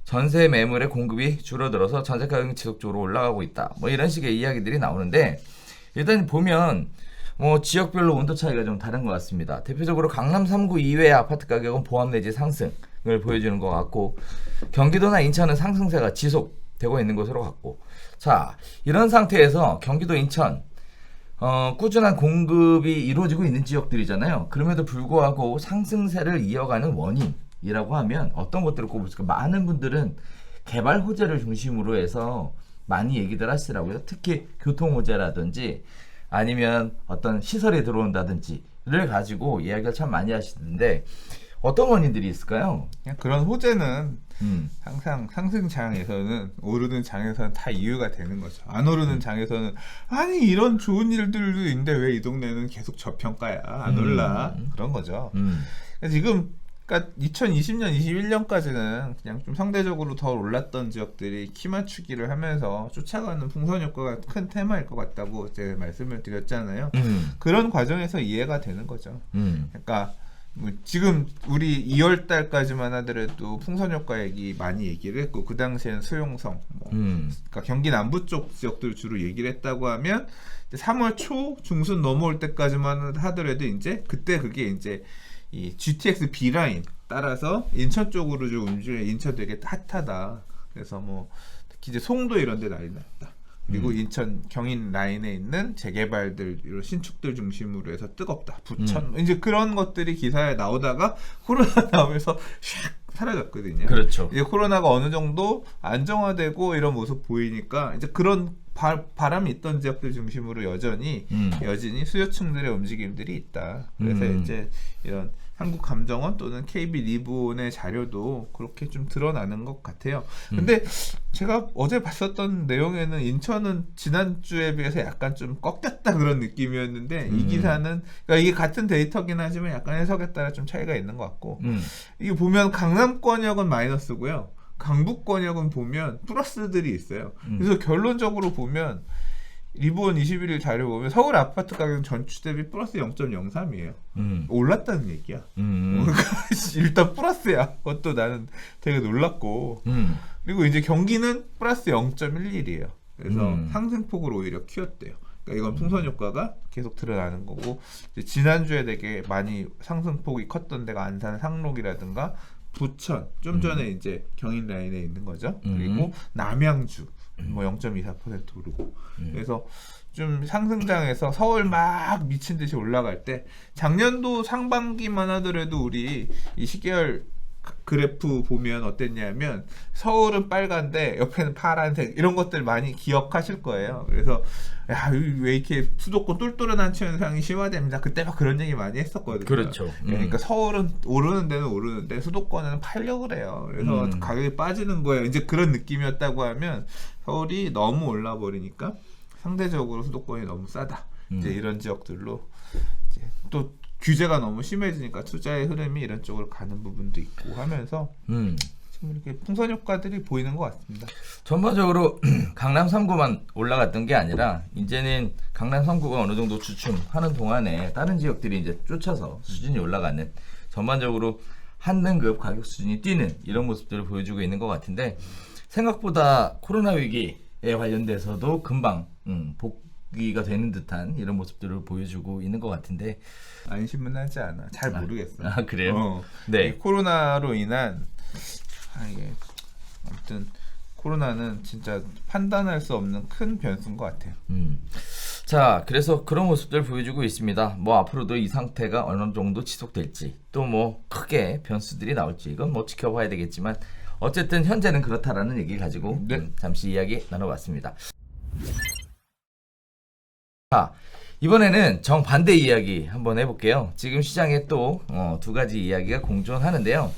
전세 매물의 공급이 줄어들어서 전세 가격이 지속적으로 올라가고 있다. 뭐 이런 식의 이야기들이 나오는데 일단 보면 뭐 지역별로 온도 차이가 좀 다른 것 같습니다. 대표적으로 강남 3구 이외의 아파트 가격은 보합 내지 상승을 보여주는 것 같고 경기도나 인천은 상승세가 지속되고 있는 것으로 같고 자 이런 상태에서 경기도 인천 꾸준한 공급이 이루어지고 있는 지역들이잖아요. 그럼에도 불구하고 상승세를 이어가는 원인이라고 하면 어떤 것들을 꼽을까? 많은 분들은 개발 호재를 중심으로 해서 많이 얘기들 하시더라고요. 특히 교통 호재라든지 아니면 어떤 시설이 들어온다든지를 가지고 이야기를 참 많이 하시는데 어떤 원인들이 있을까요? 그냥 그런 호재는 항상 상승 장에서는 오르는 장에서는 다 이유가 되는 거죠. 안 오르는 장에서는 아니 이런 좋은 일들도 있는데 왜 이 동네는 계속 저평가야 안 올라 그런 거죠. 지금 그러니까 2020년, 21년까지는 그냥 좀 상대적으로 더 올랐던 지역들이 키 맞추기를 하면서 쫓아가는 풍선 효과가 큰 테마일 것 같다고 제가 말씀을 드렸잖아요. 그런 과정에서 이해가 되는 거죠. 그러니까 뭐 지금 우리 2월 달까지만 하더라도 풍선 효과 얘기 많이 얘기를 했고 그 당시에는 수용성, 그러니까 경기 남부 쪽 지역들 주로 얘기를 했다고 하면 3월 초 중순 넘어올 때까지만 하더라도 이제 그때 그게 이제 이 GTX B 라인 따라서 인천 쪽으로 좀 움직여. 인천 되게 핫하다. 그래서 뭐 특히 이제 송도 이런 데 난리 났다. 그리고 인천 경인 라인에 있는 재개발들 이런 신축들 중심으로 해서 뜨겁다. 부천 이제 그런 것들이 기사에 나오다가 코로나 나오면서 샥 사라졌거든요. 그렇죠. 이제 코로나가 어느 정도 안정화되고 이런 모습 보이니까 이제 그런 바람이 있던 지역들 중심으로 여전히 수요층들의 움직임들이 있다. 그래서 이제 이런 한국감정원 또는 KB 리본의 자료도 그렇게 좀 드러나는 것 같아요. 근데 제가 어제 봤었던 내용에는 인천은 지난주에 비해서 약간 좀 꺾였다 그런 느낌이었는데 이 기사는 그러니까 이게 같은 데이터긴 하지만 약간 해석에 따라 좀 차이가 있는 것 같고 이게 보면 강남권역은 마이너스고요. 강북권역은 보면 플러스들이 있어요. 그래서 결론적으로 보면 리본 21일 자료 보면 서울 아파트 가격 전주 대비 플러스 0.03이에요. 올랐다는 얘기야. 일단 플러스야. 그것도 나는 되게 놀랐고. 그리고 이제 경기는 플러스 0.11이에요. 그래서 상승폭을 오히려 키웠대요. 그러니까 이건 풍선 효과가 계속 드러나는 거고 이제 지난주에 되게 많이 상승폭이 컸던 데가 안산 상록이라든가 부천 좀 전에 이제 경인 라인에 있는 거죠. 그리고 남양주 뭐 0.24% 오르고 그래서 좀 상승장에서 서울 막 미친 듯이 올라갈 때 작년도 상반기만 하더라도 우리 이 10개월 그래프 보면 어땠냐면 서울은 빨간데 옆에는 파란색 이런 것들 많이 기억하실 거예요. 그래서 야, 왜 이렇게 수도권 똘똘한 한치 현상이 심화됩니다. 그때 막 그런 얘기 많이 했었거든요. 그렇죠. 그러니까 서울은 오르는 데는 오르는데 수도권은 팔려고 그래요. 그래서 가격이 빠지는 거예요. 이제 그런 느낌이었다고 하면 서울이 너무 올라 버리니까 상대적으로 수도권이 너무 싸다. 이제 이런 지역들로 이제 또 규제가 너무 심해지니까 투자의 흐름이 이런 쪽으로 가는 부분도 있고 하면서 지금 이렇게 풍선 효과들이 보이는 것 같습니다. 전반적으로 강남 3구만 올라갔던 게 아니라 이제는 강남 3구가 어느 정도 주춤하는 동안에 다른 지역들이 이제 쫓아서 수준이 올라가는 전반적으로 한 등급 가격 수준이 뛰는 이런 모습들을 보여주고 있는 것 같은데 생각보다 코로나 위기에 관련돼서도 금방 복귀가 되는 듯한 이런 모습들을 보여주고 있는 것 같은데 안심은 하지 않아. 잘 모르겠어요. 아 그래요? 네. 이 코로나로 인한 이게 아무튼 코로나는 진짜 판단할 수 없는 큰 변수인 것 같아요. 자, 그래서 그런 모습들 보여주고 있습니다. 뭐 앞으로도 이 상태가 어느 정도 지속될지 또 뭐 크게 변수들이 나올지 이건 뭐 지켜봐야 되겠지만 어쨌든 현재는 그렇다라는 얘기 가지고 잠시 이야기 나눠봤습니다. 자, 이번에는 정반대 이야기 한번 해볼게요. 지금 시장에 또 두 가지 이야기가 공존하는데요.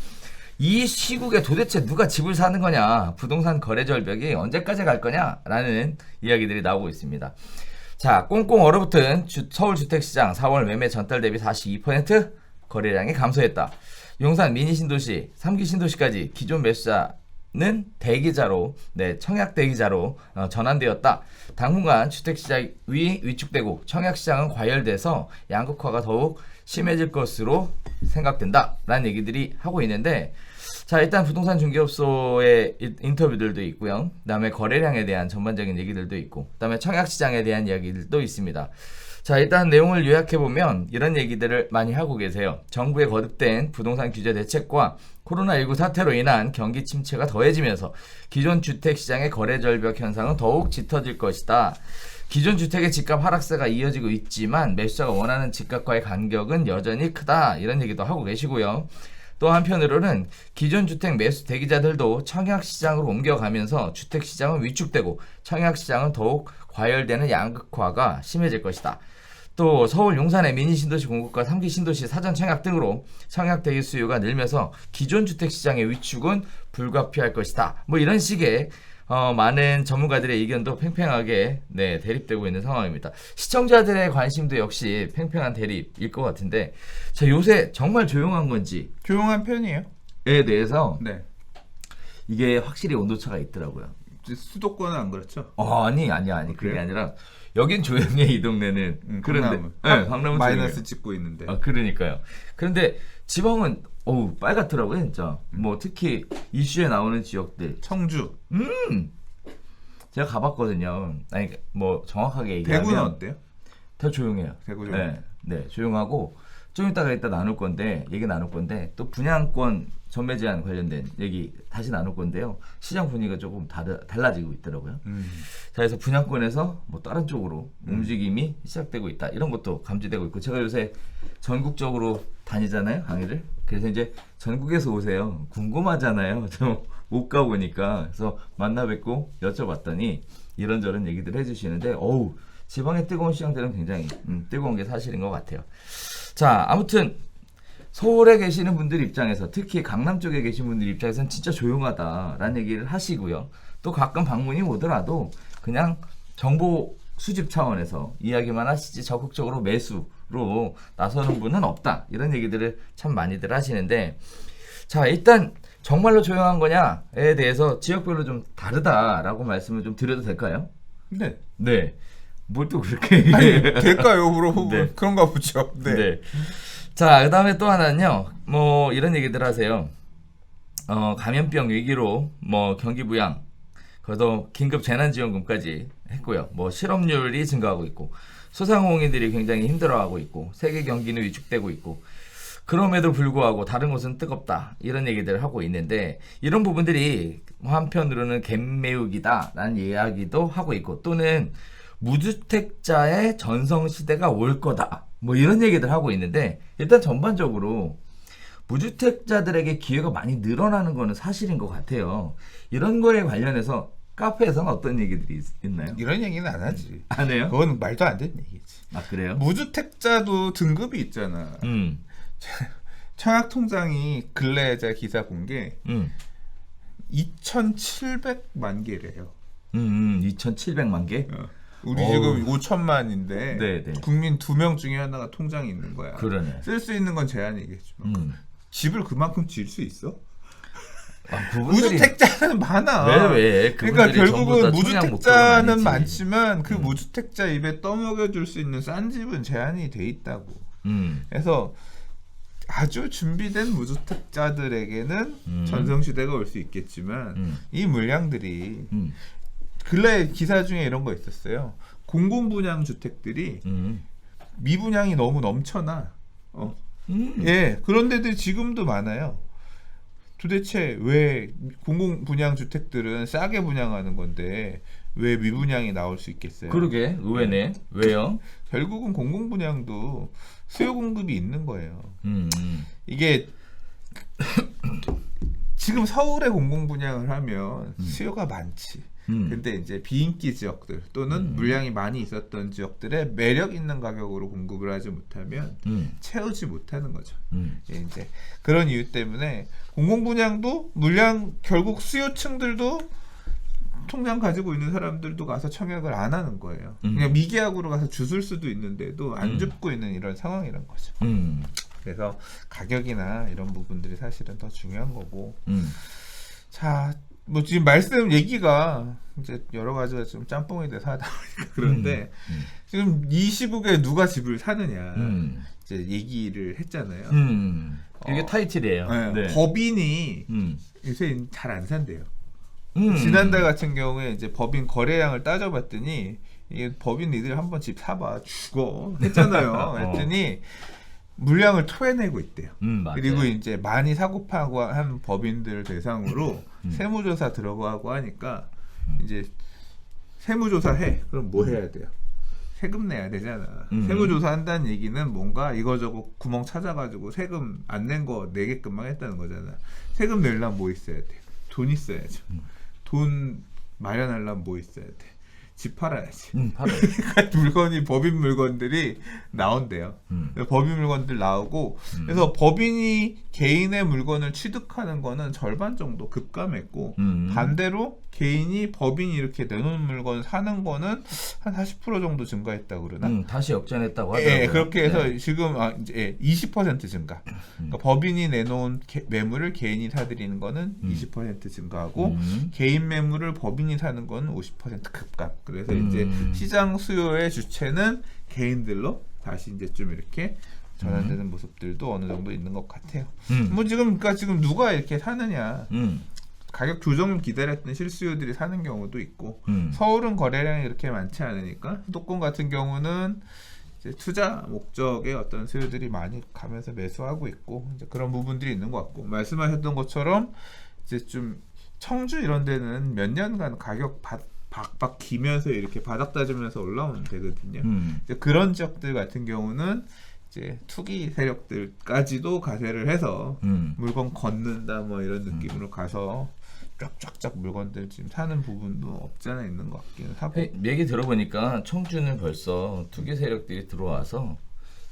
이 시국에 도대체 누가 집을 사는 거냐, 부동산 거래 절벽이 언제까지 갈 거냐 라는 이야기들이 나오고 있습니다. 자, 꽁꽁 얼어붙은 서울 주택시장 4월 매매 전달 대비 42% 거래량이 감소했다. 용산 미니 신도시, 3기 신도시까지 기존 매수자는 대기자로, 청약 대기자로 전환되었다. 당분간 주택시장이 위축되고 청약시장은 과열돼서 양극화가 더욱 심해질 것으로 생각된다 라는 얘기들이 하고 있는데, 자, 일단 부동산 중개업소의 인터뷰들도 있고요. 그 다음에 거래량에 대한 전반적인 얘기들도 있고, 그 다음에 청약시장에 대한 이야기들도 있습니다. 자, 일단 내용을 요약해보면 이런 얘기들을 많이 하고 계세요. 정부의 거듭된 부동산 규제 대책과 코로나19 사태로 인한 경기 침체가 더해지면서 기존 주택시장의 거래 절벽 현상은 더욱 짙어질 것이다. 기존 주택의 집값 하락세가 이어지고 있지만 매수자가 원하는 집값과의 간격은 여전히 크다. 이런 얘기도 하고 계시고요. 또 한편으로는 기존 주택 매수 대기자들도 청약시장으로 옮겨가면서 주택시장은 위축되고 청약시장은 더욱 과열되는 양극화가 심해질 것이다. 또 서울 용산의 미니 신도시 공급과 3기 신도시 사전 청약 등으로 청약 대기 수요가 늘면서 기존 주택 시장의 위축은 불가피할 것이다. 뭐 이런 식의 많은 전문가들의 의견도 팽팽하게 대립되고 있는 상황입니다. 시청자들의 관심도 역시 팽팽한 대립일 것 같은데, 자, 요새 정말 조용한 건지 조용한 편이에요. 에 대해서 네. 이게 확실히 온도차가 있더라고요. 수도권은 안 그렇죠? 아니 그게 아니라 여긴 조용해, 이 동네는. 그런데 강남은 마이너스 조용해요. 찍고 있는데. 그러니까요. 그런데 지방은 빨갛더라고요, 진짜. 뭐 특히 이슈에 나오는 지역들. 청주. 제가 가봤거든요. 아니 뭐 정확하게 얘기하면 대구는 어때요? 더 조용해요. 대구 조용. 네, 조용하고 좀 이따가 얘기 나눌 건데 또 분양권 전매 제한 관련된 얘기 다시 나눌 건데요. 시장 분위기가 조금 달라지고 있더라고요. 자, 그래서 분양권에서 뭐 다른 쪽으로 움직임이 시작되고 있다. 이런 것도 감지되고 있고 제가 요새 전국적으로 다니잖아요, 강의를. 그래서 이제 전국에서 오세요. 궁금하잖아요. 저 못 가보니까. 그래서 만나 뵙고 여쭤봤더니 이런저런 얘기들 해주시는데 어우, 지방의 뜨거운 시장들은 굉장히 뜨거운 게 사실인 것 같아요. 자, 아무튼 서울에 계시는 분들 입장에서 특히 강남 쪽에 계신 분들 입장에서는 진짜 조용하다라는 얘기를 하시고요. 또 가끔 방문이 오더라도 그냥 정보 수집 차원에서 이야기만 하시지 적극적으로 매수로 나서는 분은 없다. 이런 얘기들을 참 많이들 하시는데 자, 일단 정말로 조용한 거냐에 대해서 지역별로 좀 다르다라고 말씀을 좀 드려도 될까요? 네. 네. 뭘 또 그렇게 아니, 될까요? 물어보면 네. 그런가 보죠. 네. 네. 자, 그다음에 또 하나는요. 뭐 이런 얘기들 하세요. 감염병 위기로 뭐 경기 부양, 그래도 긴급 재난지원금까지 했고요. 뭐 실업률이 증가하고 있고 소상공인들이 굉장히 힘들어하고 있고 세계 경기는 위축되고 있고 그럼에도 불구하고 다른 곳은 뜨겁다 이런 얘기들을 하고 있는데 이런 부분들이 한편으로는 갭매우기다라는 이야기도 하고 있고 또는 무주택자의 전성시대가 올 거다 뭐 이런 얘기들 하고 있는데 일단 전반적으로 무주택자들에게 기회가 많이 늘어나는 거는 사실인 것 같아요. 이런 거에 관련해서 카페에서는 어떤 얘기들이 있나요? 이런 얘기는 안 하지. 안 해요? 그건 말도 안 되는 얘기지. 아, 그래요? 무주택자도 등급이 있잖아. 청약통장이 근래에 제가 기사 본 게 2,700만 개래요. 2,700만 개? 우리 어우. 지금 5천만인데 네네. 국민 2명 중에 하나가 통장이 있는 거야. 그러네. 쓸 수 있는 건 제한이겠지만 집을 그만큼 지을 수 있어? 아, 그분들이- 무주택자는 많아. 왜? 그러니까 그분들이 전부 결국은 다 청약 목표가 무주택자는 아니지. 많지만 그 무주택자 입에 떠먹여줄 수 있는 싼 집은 제한이 돼 있다고. 그래서 아주 준비된 무주택자들에게는 전성시대가 올 수 있겠지만 이 물량들이 근래 기사 중에 이런 거 있었어요. 공공분양 주택들이 미분양이 너무 넘쳐나. 예, 그런 데들 지금도 많아요. 도대체 왜 공공분양 주택들은 싸게 분양하는 건데 왜 미분양이 나올 수 있겠어요? 그러게 의외네. 왜요? 결국은 공공분양도 수요 공급이 있는 거예요. 음. 이게 지금 서울에 공공분양을 하면 수요가 많지. 근데 이제 비인기 지역들 또는 물량이 많이 있었던 지역들에 매력 있는 가격으로 공급을 하지 못하면 채우지 못하는 거죠. 예, 이제 그런 이유 때문에 공공분양도 물량 결국 수요층들도 통장 가지고 있는 사람들도 가서 청약을 안 하는 거예요. 그냥 미계약으로 가서 주술 수도 있는데도 안 줍고 있는 이런 상황이란 거죠. 그래서 가격이나 이런 부분들이 사실은 더 중요한 거고. 자, 뭐 지금 말씀 얘기가 이제 여러 가지가 좀 짬뽕이 돼서 하다 보니까 그런데 지금 이 시국에 누가 집을 사느냐 이제 얘기를 했잖아요. 이게 타이틀이에요. 네, 네. 법인이 요새 잘 안 산대요. 지난달 같은 경우에 이제 법인 거래량을 따져봤더니 이게 법인 니들 한번 집 사봐 죽어 했잖아요. 했더니 물량을 토해내고 있대요. 맞아요. 그리고 이제 많이 사고 파고 한 법인들 대상으로 세무조사 들어가고 하니까 이제 세무조사 해. 그럼 뭐 해야 돼요? 세금 내야 되잖아. 세무조사 한다는 얘기는 뭔가 이거저거 구멍 찾아가지고 세금 안 낸 거 내게끔만 했다는 거잖아. 세금 내려면 뭐 있어야 돼? 돈 있어야죠. 돈 마련하려면 뭐 있어야 돼? 집 팔아야지. 그러니까 물건이 법인 물건들이 나온대요. 법인 물건들 나오고 그래서 법인이 개인의 물건을 취득하는 거는 절반 정도 급감했고 반대로 개인이 법인이 이렇게 내놓은 물건 사는 거는 한 40% 정도 증가했다고 그러나? 다시 역전했다고 하더라고요. 예, 그렇게 해서 네. 지금 이제 20% 증가. 그러니까 법인이 내놓은 매물을 개인이 사들이는 거는 20% 증가하고 개인 매물을 법인이 사는 거는 50% 급감. 그래서 이제 시장 수요의 주체는 개인들로 다시 이제 좀 이렇게 전환되는 모습들도 어느 정도 있는 것 같아요. 뭐 그러니까 지금 누가 이렇게 사느냐? 가격 조정을 기다렸던 실수요들이 사는 경우도 있고 서울은 거래량이 그렇게 많지 않으니까 수도권 같은 경우는 이제 투자 목적의 어떤 수요들이 많이 가면서 매수하고 있고 이제 그런 부분들이 있는 것 같고 말씀하셨던 것처럼 이제 좀 청주 이런 데는 몇 년간 가격 박박 기면서 이렇게 바닥 다지면서 올라오는 데거든요. 이제 그런 지역들 같은 경우는 이제 투기 세력들까지도 가세를 해서 물건 걷는다 뭐 이런 느낌으로 가서 쫙쫙쫙 물건들 지금 사는 부분도 없지 않아 있는 것 같기는 하고. 얘기 들어보니까 청주는 벌써 투기 세력들이 들어와서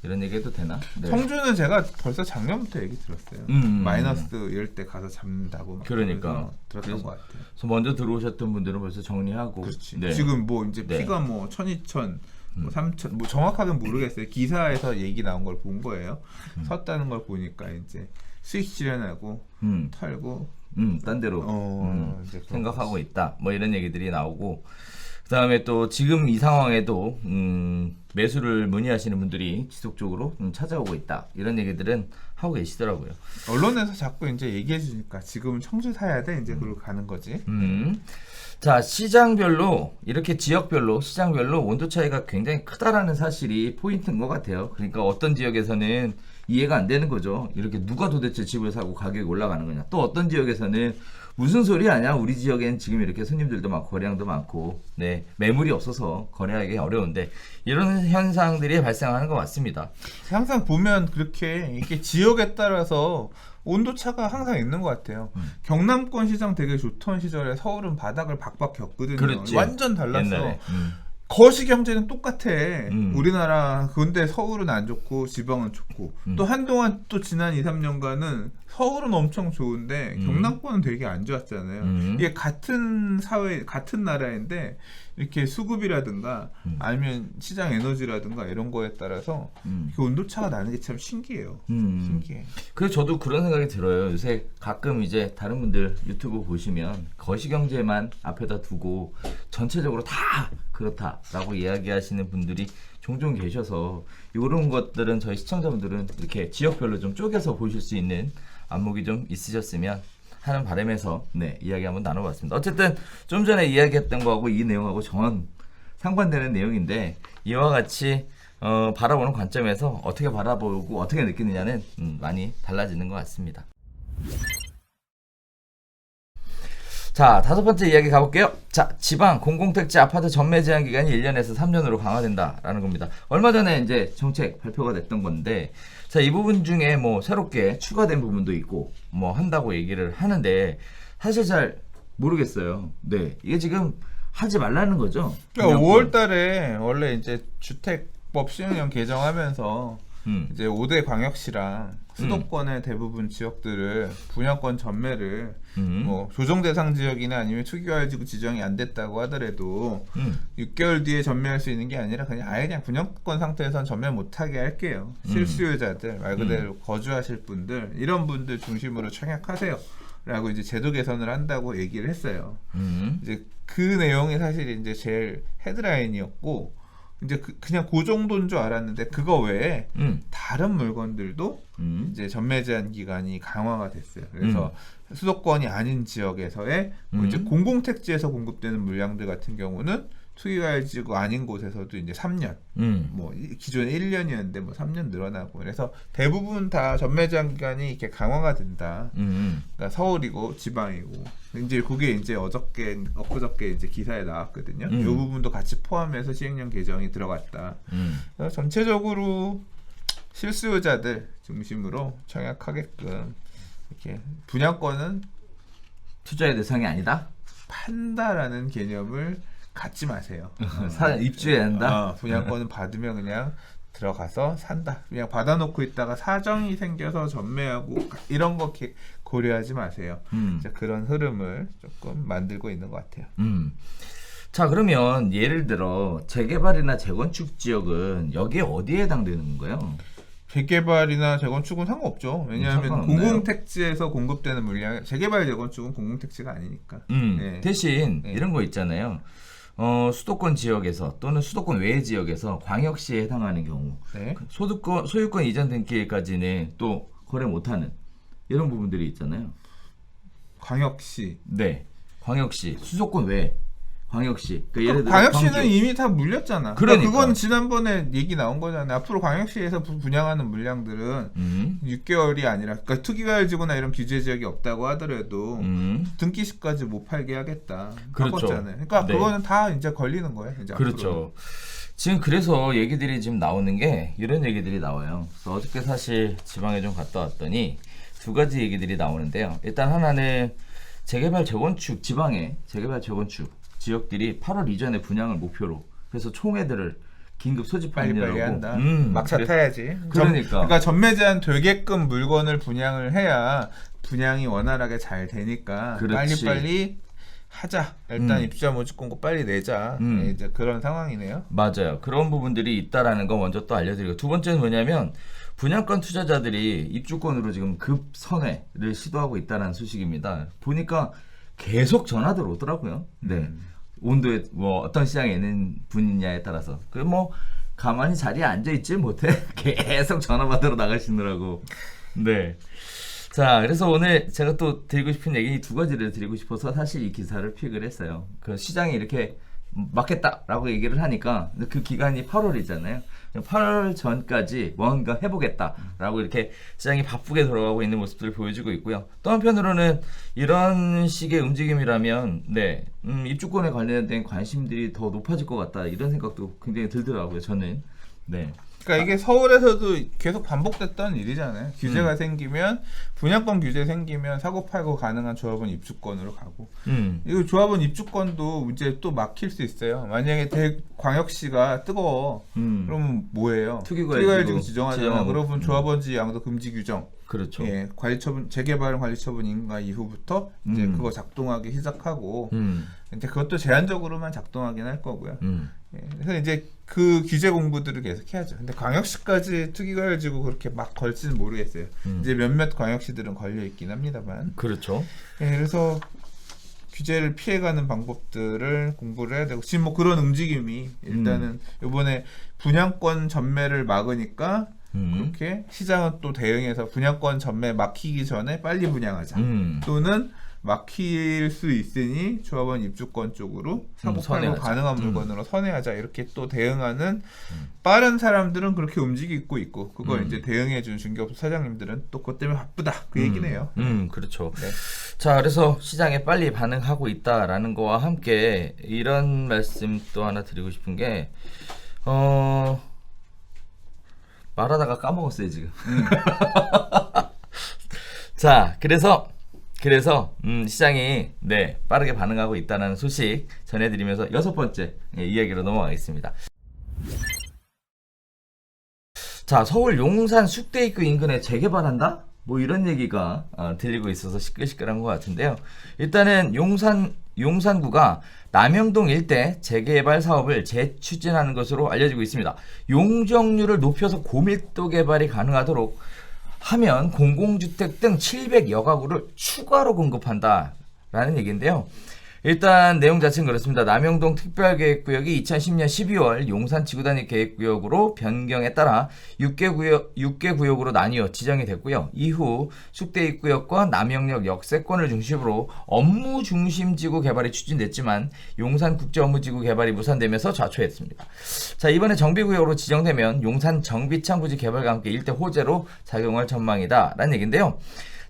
이런 얘기해도 되나? 네. 청주는 제가 벌써 작년부터 얘기 들었어요. 마이너스 이럴 때 가서 잡는다고. 그러니까 들었던 것 같아요. 그래서 먼저 들어오셨던 분들은 벌써 정리하고. 그렇지. 네. 지금 뭐 이제 네. 피가 뭐 1,200, 뭐 3,000, 뭐 정확하게는 모르겠어요. 기사에서 얘기 나온 걸 본 거예요. 섰다는 걸 보니까 이제 수익 실현하고 털고. 딴 데로 이제 생각하고 있다. 뭐 이런 얘기들이 나오고 그다음에 또 지금 이 상황에도 매수를 문의하시는 분들이 지속적으로 찾아오고 있다. 이런 얘기들은 하고 계시더라고요. 언론에서 자꾸 이제 얘기해 주니까 지금은 청주 사야 돼. 이제 그러고 가는 거지. 자, 시장별로 이렇게 지역별로 시장별로 온도 차이가 굉장히 크다라는 사실이 포인트인 것 같아요. 그러니까 어떤 지역에서는 이해가 안 되는 거죠. 이렇게 누가 도대체 집을 사고 가격이 올라가는 거냐. 또 어떤 지역에서는 무슨 소리 아냐. 우리 지역엔 지금 이렇게 손님들도 많고 거래량도 많고 네 매물이 없어서 거래하기 어려운데 이런 현상들이 발생하는 것 같습니다. 항상 보면 그렇게 이렇게 지역에 따라서 온도 차가 항상 있는 것 같아요. 경남권 시장 되게 좋던 시절에 서울은 바닥을 박박 겪거든요. 그렇지. 완전 달랐어. 옛날에. 거시 경제는 똑같아. 우리나라 근데 서울은 안 좋고 지방은 좋고 또 한동안 또 지난 2, 3년간은 서울은 엄청 좋은데 경남권은 되게 안 좋았잖아요. 이게 같은 사회, 같은 나라인데 이렇게 수급이라든가 아니면 시장 에너지라든가 이런 거에 따라서 그 온도 차가 나는 게 참 신기해요. 신기해. 그래서 저도 그런 생각이 들어요. 요새 가끔 이제 다른 분들 유튜브 보시면 거시경제만 앞에다 두고 전체적으로 다 그렇다라고 이야기하시는 분들이 종종 계셔서 이런 것들은 저희 시청자분들은 이렇게 지역별로 좀 쪼개서 보실 수 있는 안목이 좀 있으셨으면 하는 바람에서 네, 이야기 한번 나눠봤습니다. 어쨌든 좀 전에 이야기했던 거하고 이 내용하고 정 상반되는 내용인데 이와 같이 바라보는 관점에서 어떻게 바라보고 어떻게 느끼느냐는 많이 달라지는 것 같습니다. 자, 5번째 이야기 가볼게요. 자, 지방 공공택지 아파트 전매 제한 기간이 1년에서 3년으로 강화된다라는 겁니다. 얼마 전에 이제 정책 발표가 됐던 건데, 자, 이 부분 중에 뭐 새롭게 추가된 부분도 있고, 뭐 한다고 얘기를 하는데, 사실 잘 모르겠어요. 네, 이게 지금 하지 말라는 거죠. 그러니까 5월달에 원래 이제 주택법 시행령 개정하면서 이제 5대 광역시랑 수도권의 대부분 지역들을 분양권 전매를 뭐 조정 대상 지역이나 아니면 투기화지구 지정이 안 됐다고 하더라도 6개월 뒤에 전매할 수 있는 게 아니라 그냥 분양권 상태에선 전매 못하게 할게요. 실수요자들 말 그대로 거주하실 분들 이런 분들 중심으로 청약하세요. 라고 이제 제도 개선을 한다고 얘기를 했어요. 이제 그 내용이 사실 이제 제일 헤드라인이었고 이제 그냥 그 정도인 줄 알았는데 그거 외에 다른 물건들도 이제 전매 제한 기간이 강화가 됐어요. 그래서 수도권이 아닌 지역에서의 뭐 이제 공공택지에서 공급되는 물량들 같은 경우는 투기과열지구 아닌 곳에서도 이제 3년, 뭐 기존에 1년이었는데 뭐 3년 늘어나고 그래서 대부분 다 전매 제한 기간이 이렇게 강화가 된다. 그러니까 서울이고 지방이고 이제 그게 이제 엊그저께 이제 기사에 나왔거든요. 이 부분도 같이 포함해서 시행령 개정이 들어갔다. 그래서 전체적으로 실수요자들 중심으로 청약하게끔 이렇게 분양권은 투자의 대상이 아니다. 판다라는 개념을 갖지 마세요. 입주해야 한다. 분양권은 받으면 그냥 들어가서 산다. 그냥 받아놓고 있다가 사정이 생겨서 전매하고 이런 거 고려하지 마세요. 이제 그런 흐름을 조금 만들고 있는 것 같아요. 자, 그러면 예를 들어 재개발이나 재건축 지역은 여기에 어디에 해당되는 거예요? 재개발이나 재건축은 상관없죠. 왜냐하면 공공택지에서 공급되는 물량, 재개발 재건축은 공공택지가 아니니까. 네. 대신 이런 거 있잖아요. 수도권 지역에서 또는 수도권 외의 지역에서 광역시에 해당하는 경우 네. 소유권 이전 등기까지는 또 거래 못하는 이런 부분들이 있잖아요. 광역시. 네, 광역시 수도권 외 광역시. 그러니까 예를 들어 광역시는 광주. 이미 다 물렸잖아. 그러니까. 그건 지난번에 얘기 나온 거잖아요. 앞으로 광역시에서 분양하는 물량들은 6개월이 아니라, 그러니까 투기과열지구나 이런 규제 지역이 없다고 하더라도 등기시까지 못 팔게 하겠다. 그렇죠. 바꿨잖아요. 그러니까 네. 그거는 다 이제 걸리는 거예요. 이제 그렇죠. 앞으로는. 지금 그래서 얘기들이 지금 나오는 게 이런 얘기들이 나와요. 그래서 어저께 사실 지방에 좀 갔다 왔더니 두 가지 얘기들이 나오는데요. 일단 하나는 재개발 재건축 지방의 재개발 재건축 지역들이 8월 이전에 분양을 목표로 그래서 총회들을 긴급 소집하려고 빨리빨리 한다. 막차 그래- 타야지. 그러니까 전매 제한 되게끔 물건을 분양을 해야 분양이 원활하게 잘 되니까 그렇지. 빨리빨리 하자. 일단 입주자 모집 공고 빨리 내자. 네, 이제 그런 상황이네요. 맞아요. 그런 부분들이 있다라는 거 먼저 또 알려드리고 두 번째는 뭐냐면 분양권 투자자들이 입주권으로 지금 급선회를 시도하고 있다는 소식입니다. 보니까 계속 전화들 오더라고요. 네. 온도에 뭐 어떤 시장에 있는 분이냐에 따라서 그 뭐 가만히 자리에 앉아 있질 못해 계속 전화 받으러 나가시느라고. 네. 자, 그래서 오늘 제가 또 드리고 싶은 얘기 두 가지를 드리고 싶어서 사실 이 기사를 픽을 했어요. 그 시장이 이렇게 막겠다라고 얘기를 하니까 그 기간이 8월이잖아요. 8월 전까지 뭔가 해보겠다라고 이렇게 시장이 바쁘게 돌아가고 있는 모습들을 보여주고 있고요. 또 한편으로는 이런 식의 움직임이라면 네, 입주권에 관련된 관심들이 더 높아질 것 같다 이런 생각도 굉장히 들더라고요. 저는 네. 그러니까 이게 서울에서도 계속 반복됐던 일이잖아요. 규제가 생기면 분양권 규제 생기면 사고 팔고 가능한 조합원 입주권으로 가고 이거 조합원 입주권도 이제 또 막힐 수 있어요. 만약에 광역시가 뜨거워 그러면 뭐예요? 투기과열지구 지정하잖아. 그러면 조합원지 양도 금지 규정. 그렇죠. 예, 관리처분 재개발 관리처분 인가 이후부터 이제 그거 작동하기 시작하고 이제 그것도 제한적으로만 작동하긴 할 거고요. 예, 그래서 이제 그 규제 공부들을 계속 해야죠. 근데 광역시까지 투기과열지구 그렇게 막 걸지는 모르겠어요. 이제 몇몇 광역시들은 걸려 있긴 합니다만. 그렇죠. 예, 그래서 규제를 피해가는 방법들을 공부를 해야 되고 지금 뭐 그런 움직임이 일단은 이번에 분양권 전매를 막으니까 그렇게 시장은 또 대응해서 분양권 전매 막히기 전에 빨리 분양하자. 또는 막힐 수 있으니 조합원 입주권 쪽으로 사고 팔고 선회하자. 가능한 물건으로 선회하자. 이렇게 또 대응하는 빠른 사람들은 그렇게 움직이고 있고 그걸 이제 대응해준 중개업 사장님들은 또 그것 때문에 바쁘다. 그 얘기네요. 그렇죠. 네. 자, 그래서 시장에 빨리 반응하고 있다라는 거와 함께 이런 말씀 또 하나 드리고 싶은 게 말하다가 까먹었어요 지금. 자, 그래서 시장이 네 빠르게 반응하고 있다는 소식 전해드리면서 여섯 번째 이야기로 넘어가겠습니다. 자, 서울 용산 숙대입구 인근에 재개발한다? 뭐 이런 얘기가 들리고 있어서 시끌시끌한 것 같은데요. 일단은 용산구가 남영동 일대 재개발 사업을 재추진하는 것으로 알려지고 있습니다. 용적률을 높여서 고밀도 개발이 가능하도록 하면 공공주택 등 700여 가구를 추가로 공급한다라는 얘기인데요. 일단 내용 자체는 그렇습니다. 남영동 특별계획구역이 2010년 12월 용산 지구단위 계획구역으로 변경에 따라 6개 구역으로 나뉘어 지정이 됐고요. 이후 숙대입구역과 남영역 역세권을 중심으로 업무 중심 지구 개발이 추진됐지만 용산 국제업무지구 개발이 무산되면서 좌초했습니다. 자, 이번에 정비구역으로 지정되면 용산 정비창 부지 개발과 함께 일대 호재로 작용할 전망이다 라는 얘기인데요.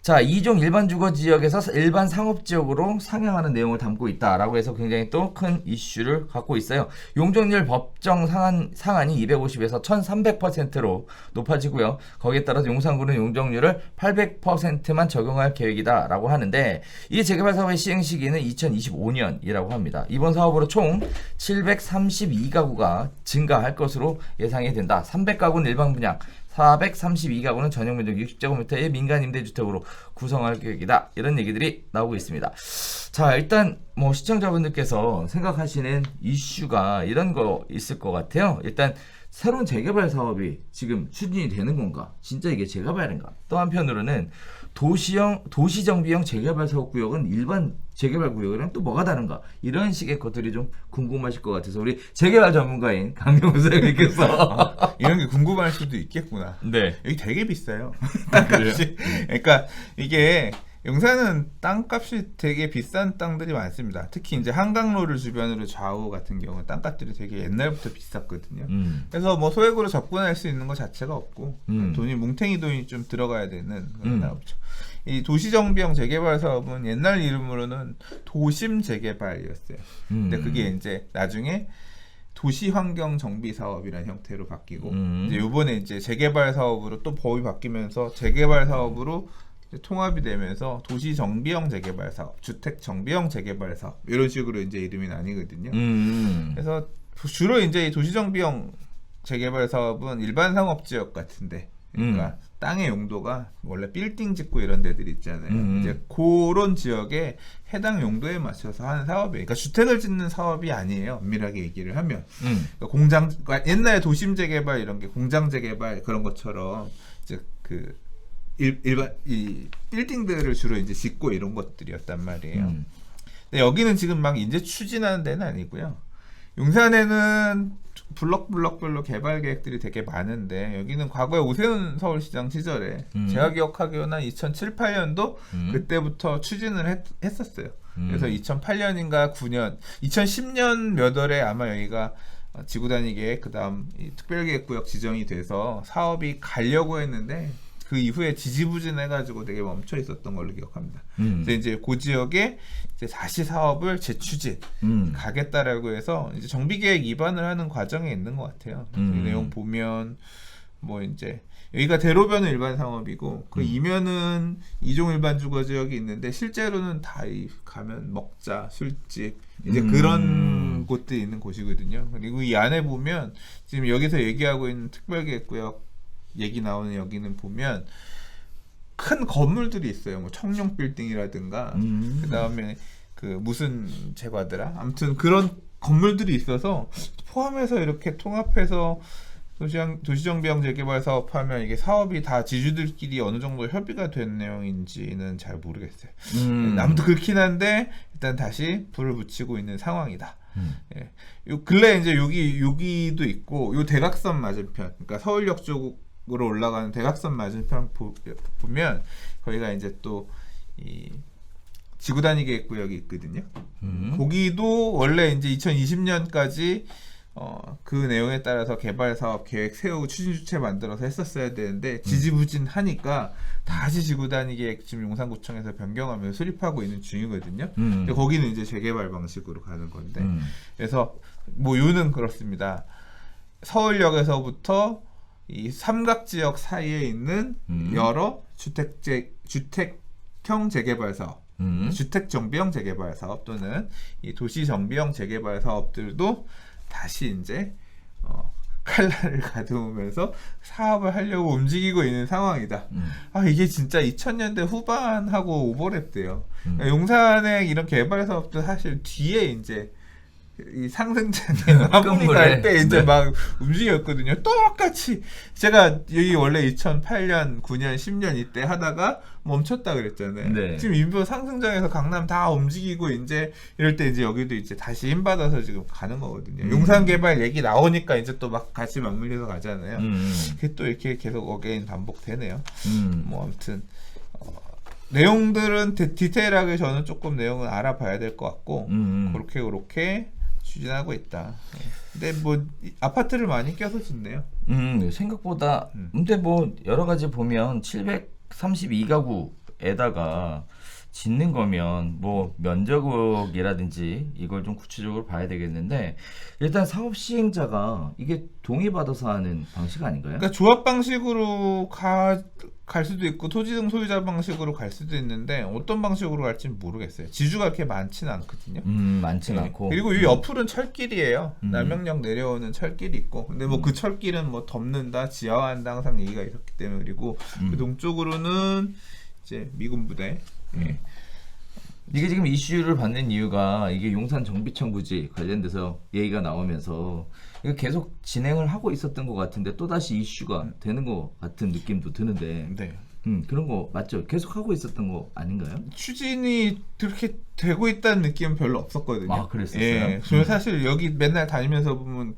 자, 2종 일반 주거 지역에서 일반 상업 지역으로 상향하는 내용을 담고 있다라고 해서 굉장히 또 큰 이슈를 갖고 있어요. 용적률 법정 상한이 250에서 1300%로 높아지고요. 거기에 따라서 용산구는 용적률을 800%만 적용할 계획이다라고 하는데 이 재개발 사업의 시행 시기는 2025년이라고 합니다. 이번 사업으로 총 732가구가 증가할 것으로 예상이 된다. 300가구는 일반 분양, 432가구는 전용 면적 60제곱미터의 민간 임대주택으로 구성할 계획이다. 이런 얘기들이 나오고 있습니다. 자, 일단 뭐 시청자분들께서 생각하시는 이슈가 이런 거 있을 것 같아요. 일단 새로운 재개발 사업이 지금 추진이 되는 건가? 진짜 이게 재개발인가? 또 한편으로는 도시정비형 재개발 사업구역은 일반 재개발 구역이랑 또 뭐가 다른가? 이런 식의 것들이 좀 궁금하실 것 같아서 우리 재개발 전문가인 강병수 선생님께서 이런 게 궁금할 수도 있겠구나. 네. 여기 되게 비싸요. 땅값이. 그러니까 이게 용산은 땅값이 되게 비싼 땅들이 많습니다. 특히 이제 한강로를 주변으로 좌우 같은 경우 땅값들이 되게 옛날부터 비쌌거든요. 그래서 뭐 소액으로 접근할 수 있는 것 자체가 없고 돈이 뭉탱이 돈이 좀 들어가야 되는 그런 사업이죠. 이 도시정비형 재개발 사업은 옛날 이름으로는 도심 재개발이었어요. 근데 그게 이제 나중에 도시환경정비사업이라는 형태로 바뀌고 이제 요번에 이제 재개발 사업으로 또 법이 바뀌면서 재개발 사업으로 이제 통합이 되면서 도시정비형 재개발 사업, 주택정비형 재개발 사업 이런 식으로 이제 이름이 나뉘거든요. 그래서 주로 이제 이 도시정비형 재개발 사업은 일반 상업지역 같은데, 그러니까 땅의 용도가 원래 빌딩 짓고 이런 데들 있잖아요. 이제 그런 지역에 해당 용도에 맞춰서 하는 사업이에요. 그러니까 주택을 짓는 사업이 아니에요. 엄밀하게 얘기를 하면. 그러니까 그러니까 옛날에 도심 재개발 이런 게 공장 재개발 그런 것처럼 이제 그 일반 이 빌딩들을 주로 이제 짓고 이런 것들이었단 말이에요. 근데 여기는 지금 막 이제 추진하는 데는 아니고요. 용산에는 블럭별로 개발 계획들이 되게 많은데 여기는 과거에 오세훈 서울시장 시절에 제가 기억하기로는 한 2007, 8년도 그때부터 추진을 했었어요. 그래서 2008년인가 9년, 2010년 몇 월에 아마 여기가 지구단위계획 그다음 특별계획구역 지정이 돼서 사업이 가려고 했는데 그 이후에 지지부진해가지고 되게 멈춰 있었던 걸로 기억합니다. 근데 이제 그 지역에 이제 다시 사업을 재추진 가겠다라고 해서 이제 정비계획 입안을 하는 과정에 있는 것 같아요. 이 내용 보면 뭐 이제 여기가 대로변은 일반 상업이고 그 이면은 이종 일반 주거 지역이 있는데 실제로는 다 가면 먹자, 술집 이제 그런 곳들이 있는 곳이거든요. 그리고 이 안에 보면 지금 여기서 얘기하고 있는 특별계획구역 얘기 나오는 여기는 보면 큰 건물들이 있어요. 뭐 청룡 빌딩이라든가 그 다음에 그 무슨 제과더라. 아무튼 그런 건물들이 있어서 포함해서 이렇게 통합해서 도시정비형 재개발 사업하면 이게 사업이 다 지주들끼리 어느 정도 협의가 된 내용인지는 잘 모르겠어요. 아무튼 그렇긴 한데 일단 다시 불을 붙이고 있는 상황이다. 예. 요 근래 이제 여기도 있고 요 대각선 맞은편, 그러니까 서울역 쪽으로 올라가는 대각선 맞은편 보면 거기가 이제 또 이 지구단위 계획구역이 있거든요. 거기도 원래 이제 2020년까지 그 내용에 따라서 개발 사업 계획 세우고 추진 주체 만들어서 했었어야 되는데 지지부진하니까 다시 지구단위 계획 지금 용산구청에서 변경하면서 수립하고 있는 중이거든요. 근데 거기는 이제 재개발 방식으로 가는 건데 그래서 뭐 요는 그렇습니다. 서울역에서부터 이 삼각지역 사이에 있는 여러 주택형 재개발 사업, 주택정비형 재개발 사업 또는 이 도시정비형 재개발 사업들도 다시 이제 칼날을 가두면서 사업을 하려고 움직이고 있는 상황이다. 아 이게 진짜 2000년대 후반하고 오버랩돼요. 용산의 이런 개발 사업도 사실 뒤에 이제 이 상승장에 마무리갈 때 이제 막 움직였거든요. 똑같이 제가 여기 원래 2008년, 9년, 10년 이때 하다가 멈췄다 그랬잖아요. 네. 지금 인도 상승장에서 강남 다 움직이고 이제 이럴 때 이제 여기도 이제 다시 힘 받아서 지금 가는 거거든요. 용산 개발 얘기 나오니까 이제 또 막 같이 맞물려서 가잖아요. 그게 또 이렇게 계속 어게인 반복되네요. 뭐 아무튼 내용들은 디테일하게 저는 조금 내용은 알아봐야 될 것 같고 그렇게 추진하고 있다. 근데 뭐 아파트를 많이 껴서 짓네요. 생각보다 근데 뭐 여러 가지 보면 732가구에다가 짓는 거면 뭐 면적이라든지 이걸 좀 구체적으로 봐야 되겠는데 일단 사업 시행자가 이게 동의받아서 하는 방식 아닌가요? 그러니까 조합 방식으로 갈 수도 있고 토지 등 소유자 방식으로 갈 수도 있는데 어떤 방식으로 갈지는 모르겠어요. 지주가 그렇게 많지는 않거든요. 많지는 않고. 그리고 이 옆으로는 철길이에요. 남영역 내려오는 철길이 있고. 근데 뭐 그 철길은 뭐 덮는다, 지하화한다 항상 얘기가 있었기 때문에 그리고 그 동쪽으로는 이제 미군 부대. 이게 지금 이슈를 받는 이유가 이게 용산 정비청 부지 관련돼서 얘기가 나오면서 이거 계속 진행을 하고 있었던 것 같은데 또 다시 이슈가 되는 것 같은 느낌도 드는데 네. 그런 거 맞죠? 계속 하고 있었던 거 아닌가요? 추진이 그렇게 되고 있다는 느낌은 별로 없었거든요. 아, 그랬었어요? 예. 저 사실 여기 맨날 다니면서 보면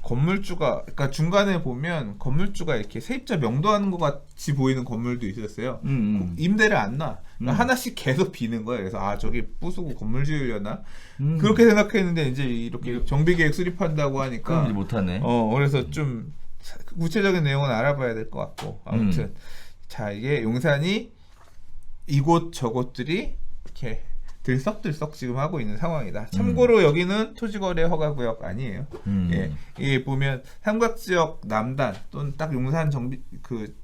건물주가 그러니까 중간에 보면 건물주가 이렇게 세입자 명도하는 것 같이 보이는 건물도 있었어요. 임대를 안 놔. 그러니까 하나씩 계속 비는 거예요. 그래서 아 저기 부수고 건물 지으려나 그렇게 생각했는데 이제 이렇게 정비계획 수립한다고 하니까 그럼 이제 못하네. 그래서 좀 구체적인 내용은 알아봐야 될 것 같고 아무튼 자 이게 용산이 이곳 저곳들이 이렇게 들썩들썩 지금 하고 있는 상황이다. 참고로 여기는 토지거래 허가구역 아니에요. 예, 이게 보면 삼각지역 남단 또는 딱 용산 정비 그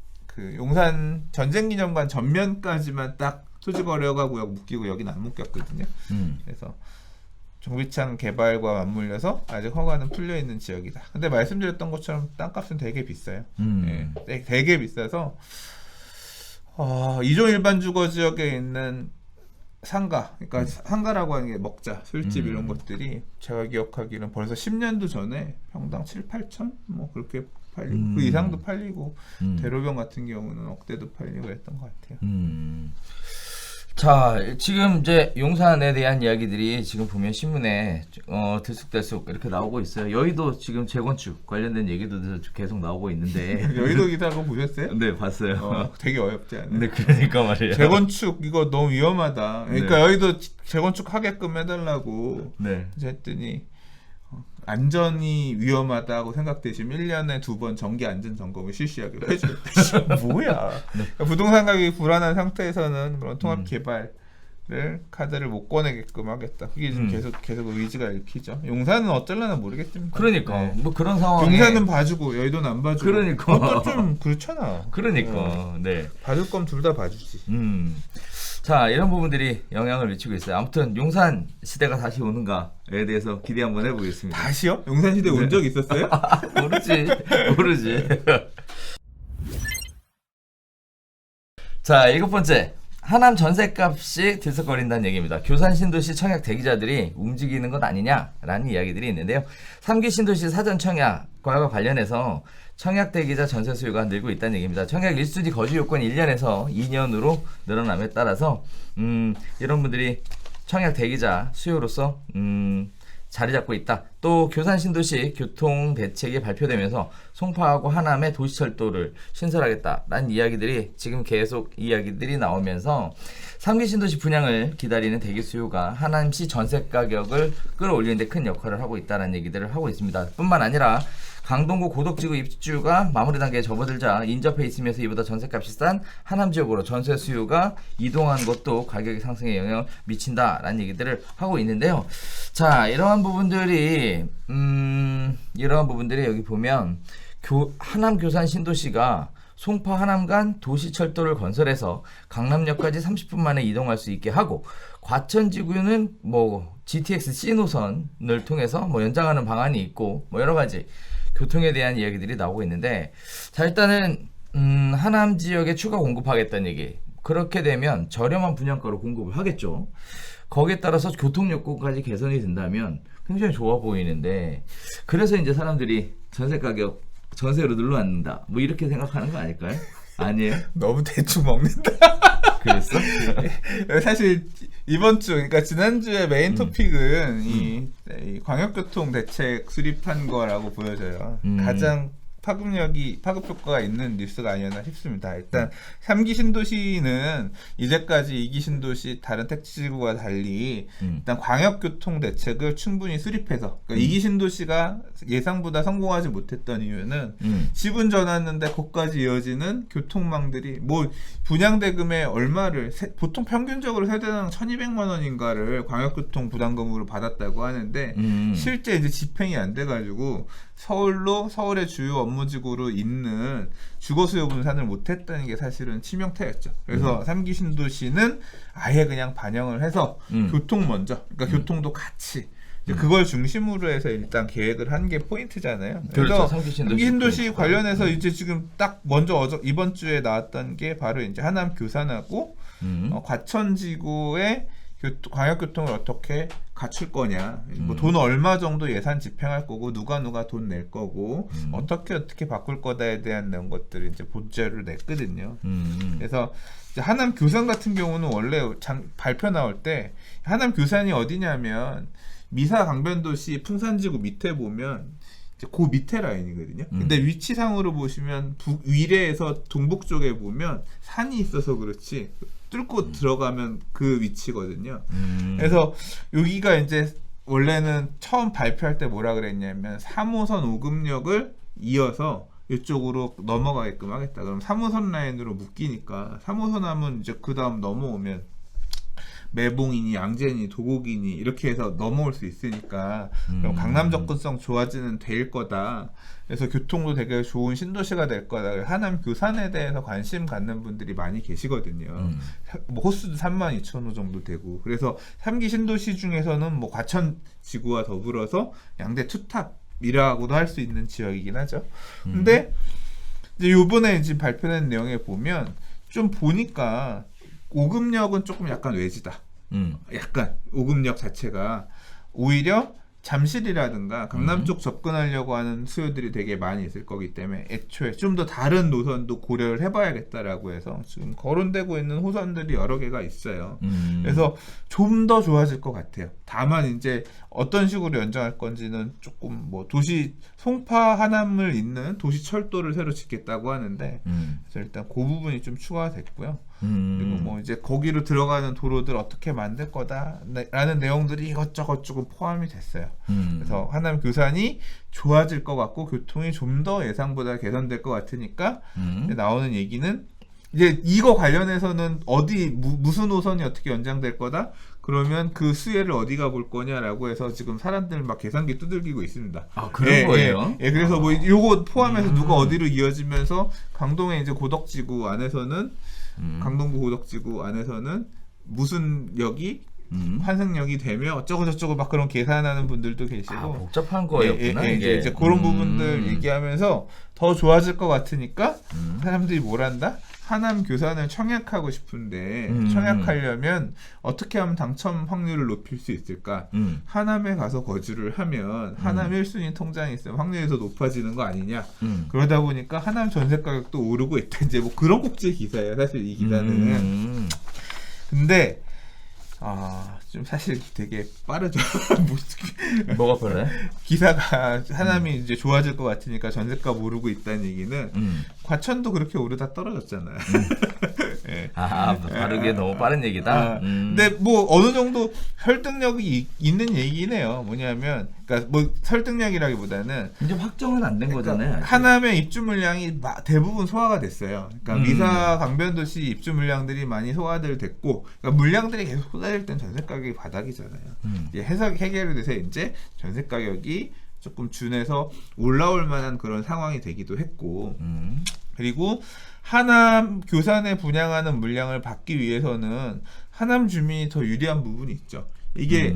용산 전쟁기념관 전면까지만 딱 토지거래 허가구역 묶이고 여기는 안 묶였거든요. 그래서 정비창 개발과 맞물려서 아직 허가는 풀려 있는 지역이다. 근데 말씀드렸던 것처럼 땅값은 되게 비싸요. 예, 되게 비싸서 2종 일반 주거 지역에 있는 상가, 그러니까 상가라고 하는 게 먹자, 술집 이런 것들이 제가 기억하기로는 벌써 10년도 전에 평당 7, 8천 뭐 그렇게 팔리고 그 이상도 팔리고 대로변 같은 경우는 억대도 팔리고 했던 것 같아요. 자, 지금 이제 용산에 대한 이야기들이 지금 보면 신문에 들쑥들쑥 이렇게 나오고 있어요. 여의도 지금 재건축 관련된 얘기도 계속 나오고 있는데 여의도 기사 그거 보셨어요? 네, 봤어요. 되게 어렵지 않아요? 네, 그러니까 말이에요. 재건축 이거 너무 위험하다. 그러니까 네. 여의도 재건축 하게끔 해달라고 네. 이제 했더니 안전이 위험하다고 생각되시면 1년에 2번 정기 안전 점검을 실시하기로 해주겠다. 뭐야? 그러니까 부동산 가격이 불안한 상태에서는 그런 통합 개발을 카드를 못 꺼내게끔 하겠다. 그게 지금 계속 의지가 읽히죠. 용산은 어쩔라나 모르겠습니다. 그러니까 네. 뭐 그런 상황에 용산은 봐주고 여의도는 안 봐주고. 그러니까. 그것도 좀 그렇잖아. 그러니까 네. 봐줄 거면 둘 다 봐주지. 자, 이런 부분들이 영향을 미치고 있어요. 아무튼 용산 시대가 다시 오는가에 대해서 기대 한번 해보겠습니다. 다시요? 용산 시대 온 적 있었어요? 모르지. 자, 7번째. 하남 전셋값이 들썩거린다는 얘기입니다. 교산 신도시 청약 대기자들이 움직이는 것 아니냐라는 이야기들이 있는데요. 3기 신도시 사전 청약과 관련해서 청약 대기자 전세 수요가 늘고 있다는 얘기입니다. 청약 1순위 거주 요건 1년에서 2년으로 늘어남에 따라서 이런 분들이 청약 대기자 수요로서 자리 잡고 있다. 또 교산 신도시 교통 대책이 발표되면서 송파하고 하남의 도시철도를 신설하겠다라는 이야기들이 지금 계속 이야기들이 나오면서 3기 신도시 분양을 기다리는 대기 수요가 하남시 전세 가격을 끌어올리는 데 큰 역할을 하고 있다는 얘기들을 하고 있습니다. 뿐만 아니라 강동구 고덕지구 입주가 마무리 단계에 접어들자 인접해 있으면서 이보다 전세값이 싼 하남 지역으로 전세 수요가 이동한 것도 가격의 상승에 영향을 미친다라는 얘기들을 하고 있는데요. 자, 이러한 부분들이 여기 보면 하남 교산 신도시가 송파 하남 간 도시철도를 건설해서 강남역까지 30분 만에 이동할 수 있게 하고 과천지구는 뭐 GTX C 노선을 통해서 뭐 연장하는 방안이 있고 뭐 여러 가지 교통에 대한 이야기들이 나오고 있는데, 자, 일단은 하남 지역에 추가 공급하겠다는 얘기. 그렇게 되면 저렴한 분양가로 공급을 하겠죠. 거기에 따라서 교통 여건까지 개선이 된다면 굉장히 좋아 보이는데, 그래서 이제 사람들이 전세 가격 전세로 눌러앉는다 뭐 이렇게 생각하는 거 아닐까요? 아니에요? 너무 대충 먹는다. 그랬어? 사실 이번 주, 그러니까 지난주에 메인 토픽은 이 광역교통 대책 수립한 거라고 보여져요. 가장 파급 효과가 있는 뉴스가 아니었나 싶습니다. 일단 3기 신도시는 이제까지 2기 신도시 다른 택지구와 달리 일단 광역교통 대책을 충분히 수립해서, 그러니까 2기 신도시가 예상보다 성공하지 못했던 이유는 지분 전환했는데 거기까지 이어지는 교통망들이 뭐 분양대금의 얼마를 보통 평균적으로 세대당 1,200만 원인가를 광역교통 부담금으로 받았다고 하는데 실제 이제 집행이 안 돼가지고 서울의 주요 업무지구로 있는 주거수요 분산을 못했다는 게 사실은 치명타였죠. 그래서 3기 신도시는 아예 그냥 반영을 해서 교통 먼저, 그러니까 교통도 같이 그걸 중심으로 해서 일단 계획을 한 게 포인트잖아요. 그래서 그래서 3기 신도시 관련해서 이제 지금 딱 먼저 이번 주에 나왔던 게 바로 이제 하남 교산하고 과천지구의 광역교통을 어떻게 갖출 거냐, 뭐 돈 얼마 정도 예산 집행할 거고 누가 돈 낼 거고 어떻게 바꿀 거다에 대한 것들을 이제 본체를 냈거든요. 그래서 이제 하남 교산 같은 경우는 원래 발표 나올 때 하남 교산이 어디냐면 미사 강변도시 풍산지구 밑에 보면 이제 그 밑에 라인이거든요. 근데 위치상으로 보시면 위례에서 동북 쪽에 보면 산이 있어서 그렇지 뚫고 들어가면 그 위치거든요. 그래서 여기가 이제 원래는 처음 발표할 때 뭐라 그랬냐면 3호선 오금역을 이어서 이쪽으로 넘어가게끔 하겠다. 그럼 3호선 라인으로 묶이니까 3호선 하면 이제 그 다음 넘어오면 매봉이니 양재니 도곡이니 이렇게 해서 넘어올 수 있으니까 그럼 강남 접근성 좋아지는 될 거다. 그래서 교통도 되게 좋은 신도시가 될 거다. 하남 교산에 대해서 관심 갖는 분들이 많이 계시거든요. 뭐 호수도 32,000호 정도 되고 그래서 3기 신도시 중에서는 뭐 과천 지구와 더불어서 양대 투탑이라고도 할 수 있는 지역이긴 하죠. 근데 이제 요번에 지금 발표된 내용에 보면 좀 보니까 오금역은 조금 약간 외지다. 약간 오금역 자체가 오히려 잠실이라든가 강남 쪽 접근하려고 하는 수요들이 되게 많이 있을 거기 때문에 애초에 좀 더 다른 노선도 고려를 해봐야겠다라고 해서 지금 거론되고 있는 호선들이 여러 개가 있어요. 그래서 좀 더 좋아질 것 같아요. 다만 이제 어떤 식으로 연장할 건지는 조금 뭐 도시 송파 하남을 잇는 도시 철도를 새로 짓겠다고 하는데 그래서 일단 그 부분이 좀 추가가 됐고요. 그리고 뭐 이제 거기로 들어가는 도로들 어떻게 만들 거다라는 내용들이 이것저것 조금 포함이 됐어요. 그래서 하남 교산이 좋아질 것 같고 교통이 좀 더 예상보다 개선될 것 같으니까 나오는 얘기는 이제 이거 관련해서는 어디 무슨 노선이 어떻게 연장될 거다? 그러면 그 수혜를 어디가 볼 거냐라고 해서 지금 사람들 막 계산기 두들기고 있습니다. 아 그런 거예요? 예, 그래서 뭐 요거 포함해서 누가 어디로 이어지면서 강동의 이제 고덕지구 안에서는 강동구 고덕지구 안에서는 무슨 역이 환승역이 되면 어쩌고저쩌고 막 그런 계산하는 분들도 계시고 복잡한 거였구나. 이제 그런 부분들 얘기하면서 더 좋아질 것 같으니까 사람들이 뭘 한다? 하남 교산을 청약하고 싶은데 청약하려면 어떻게 하면 당첨 확률을 높일 수 있을까? 하남에 가서 거주를 하면 하남 1순위 통장이 있으면 확률이 더 높아지는 거 아니냐? 그러다 보니까 하남 전세 가격도 오르고 있다. 이제 뭐 그런 꼭지 기사예요. 사실 이 기사는. 근데 좀 사실 되게 빠르죠. 뭐가 빠르네? 기사가 하남이 이제 좋아질 것 같으니까 전세값 오르고 있다는 얘기는 과천도 그렇게 오르다 떨어졌잖아요. 네. 빠르게 너무 빠른 얘기다. 근데 뭐 어느 정도 설득력이 있는 얘기네요. 뭐냐면 그러니까 뭐 설득력이라기보다는 이제 확정은 안 된 거잖아요. 하남의 입주 물량이 대부분 소화가 됐어요. 그러니까 미사 강변도시 입주 물량들이 많이 소화들 됐고, 그러니까 물량들이 계속 쏟아질 땐 전세 가격이 바닥이잖아요. 이제 해결이 돼서 이제 전세 가격이 조금 준해서 올라올 만한 그런 상황이 되기도 했고, 그리고 하남 교산에 분양하는 물량을 받기 위해서는 하남 주민이 더 유리한 부분이 있죠. 이게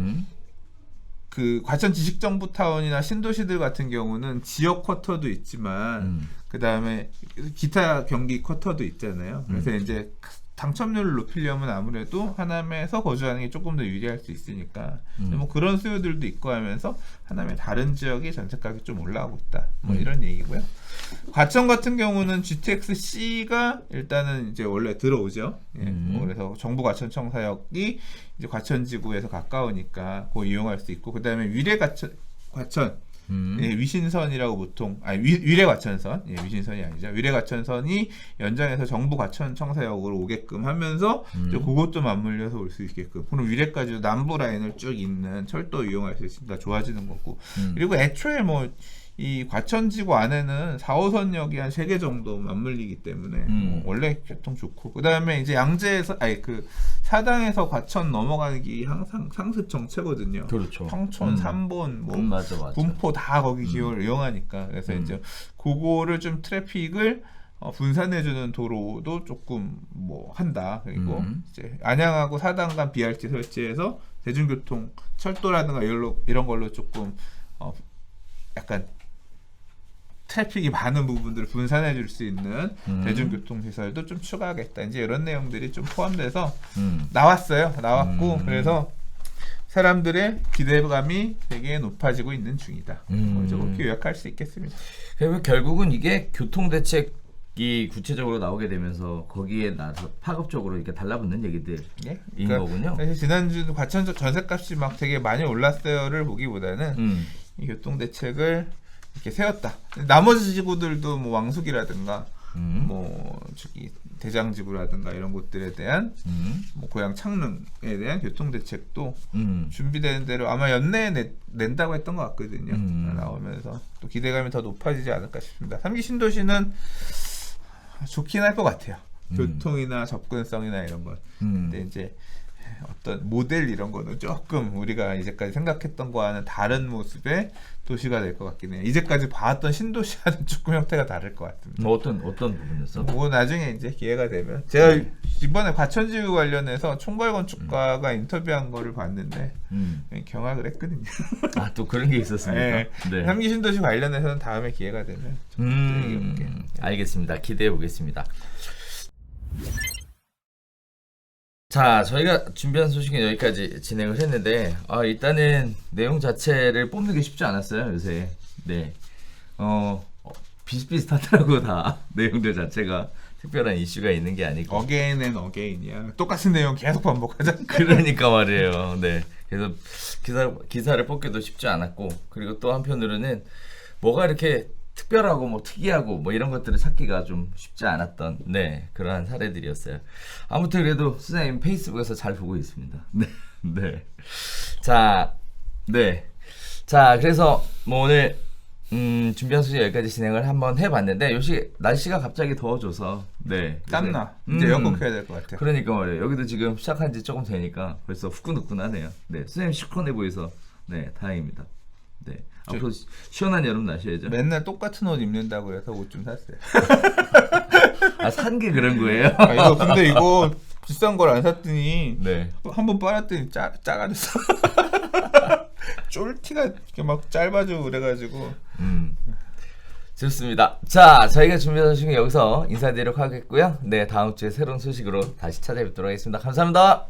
그 과천 지식정보타운이나 신도시들 같은 경우는 지역 쿼터도 있지만 그 다음에 기타 경기 쿼터도 있잖아요. 그래서 이제 당첨률을 높이려면 아무래도 하남에서 거주하는 게 조금 더 유리할 수 있으니까 뭐 그런 수요들도 있고 하면서 하남의 다른 지역이 전세가격이 좀 올라가고 있다. 뭐 이런 얘기고요. 과천 같은 경우는 GTX-C가 일단은 이제 원래 들어오죠. 예, 뭐 그래서 정부 과천청사역이 이제 과천지구에서 가까우니까 그거 이용할 수 있고, 그 다음에 위례 과천 예, 위신선이라고 보통 위례 과천선, 예, 위신선이 아니죠. 위례 과천선이 연장해서 정부 과천청사역으로 오게끔 하면서 그것도 맞물려서 올 수 있게끔. 그럼 위례까지도 남부 라인을 쭉 잇는 철도 이용할 수 있으니까 좋아지는 거고. 그리고 애초에 뭐 이 과천지구 안에는 4호선역이 한 3개 정도 맞물리기 때문에 뭐 원래 교통 좋고, 그 다음에 이제 양재에서 그 사당에서 과천 넘어가는 게 항상 상습 정체거든요. 그렇죠. 평촌, 삼본, 뭐 맞아. 분포 다 거기 기호를 이용하니까. 그래서 이제 그거를 좀 트래픽을 분산해주는 도로도 조금 뭐 한다. 그리고 이제 안양하고 사당 간 BRT 설치해서 대중교통 철도라든가 이런 걸로 조금 약간 트래픽이 많은 부분들을 분산해 줄 수 있는 대중교통 시설도 좀 추가하겠다. 이제 이런 내용들이 좀 포함돼서 나왔고 그래서 사람들의 기대감이 되게 높아지고 있는 중이다. 그렇게 요약할 수 있겠습니다. 결국은 이게 교통대책이 구체적으로 나오게 되면서 거기에 나서 파급적으로 이렇게 달라붙는 얘기들인 그러니까 거군요. 사실 지난주 과천 전세값이 막 되게 많이 올랐어요를 보기보다는 이 교통대책을 이렇게 세웠다. 나머지 지구들도 뭐 왕숙이라든가 뭐 저기 대장지구라든가 이런 곳들에 대한 뭐 고향 창릉에 대한 교통 대책도 준비되는 대로 아마 연내에 낸다고 했던 것 같거든요. 나오면서 또 기대감이 더 높아지지 않을까 싶습니다. 3기 신도시는 좋긴 할 것 같아요. 교통이나 접근성이나 이런 건. 근데 이제 어떤 모델 이런 거는 조금 우리가 이제까지 생각했던 거와는 다른 모습의 도시가 될 것 같긴 해요. 이제까지 봐왔던 신도시와는 조금 형태가 다를 것 같습니다. 뭐 어떤 부분이었어? 뭐 나중에 이제 기회가 되면 제가 이번에 과천지구 관련해서 총괄 건축가가 인터뷰한 거를 봤는데 경악을 했거든요. 아, 또 그런 게 있었습니까? 네. 네. 3기 신도시 관련해서는 다음에 기회가 되면 얘기해볼게요. 알겠습니다. 기대해 보겠습니다. 자, 저희가 준비한 소식은 여기까지 진행을 했는데, 일단은 내용 자체를 뽑는 게 쉽지 않았어요, 요새. 네. 비슷비슷하더라고, 다. 내용들 자체가. 특별한 이슈가 있는 게 아니고. 어게인 앤 어게인이야. 똑같은 내용 계속 반복하잖아. 그러니까 말이에요. 네. 그래서 기사를 뽑기도 쉽지 않았고, 그리고 또 한편으로는 뭐가 이렇게 특별하고 뭐 특이하고 뭐 이런 것들을 찾기가 좀 쉽지 않았던 그러한 사례들이었어요. 아무튼 그래도 수장님 페이스북에서 잘 보고 있습니다. 네. 자, 그래서 뭐 오늘 준비한 소식 여기까지 진행을 한번 해봤는데 요시 날씨가 갑자기 더워져서 땀나. 이제 에어컨 켜야 될 것 같아요. 그러니까 말이에요. 여기도 지금 시작한 지 조금 되니까 벌써 후끈후끈하네요. 수장님 시원해 보여서 다행입니다. 앞으로 시원한 여름 나셔야죠. 맨날 똑같은 옷 입는다고 해서 옷 좀 샀어요. 산 게 그런 거예요? 근데 이거 비싼 걸 안 샀더니 한번 빨았더니 작아졌어. 쫄티가 이렇게 막 짧아지고 그래가지고. 좋습니다. 자, 저희가 준비한 소식은 여기서 인사드리도록 하겠고요. 다음 주에 새로운 소식으로 다시 찾아뵙도록 하겠습니다. 감사합니다.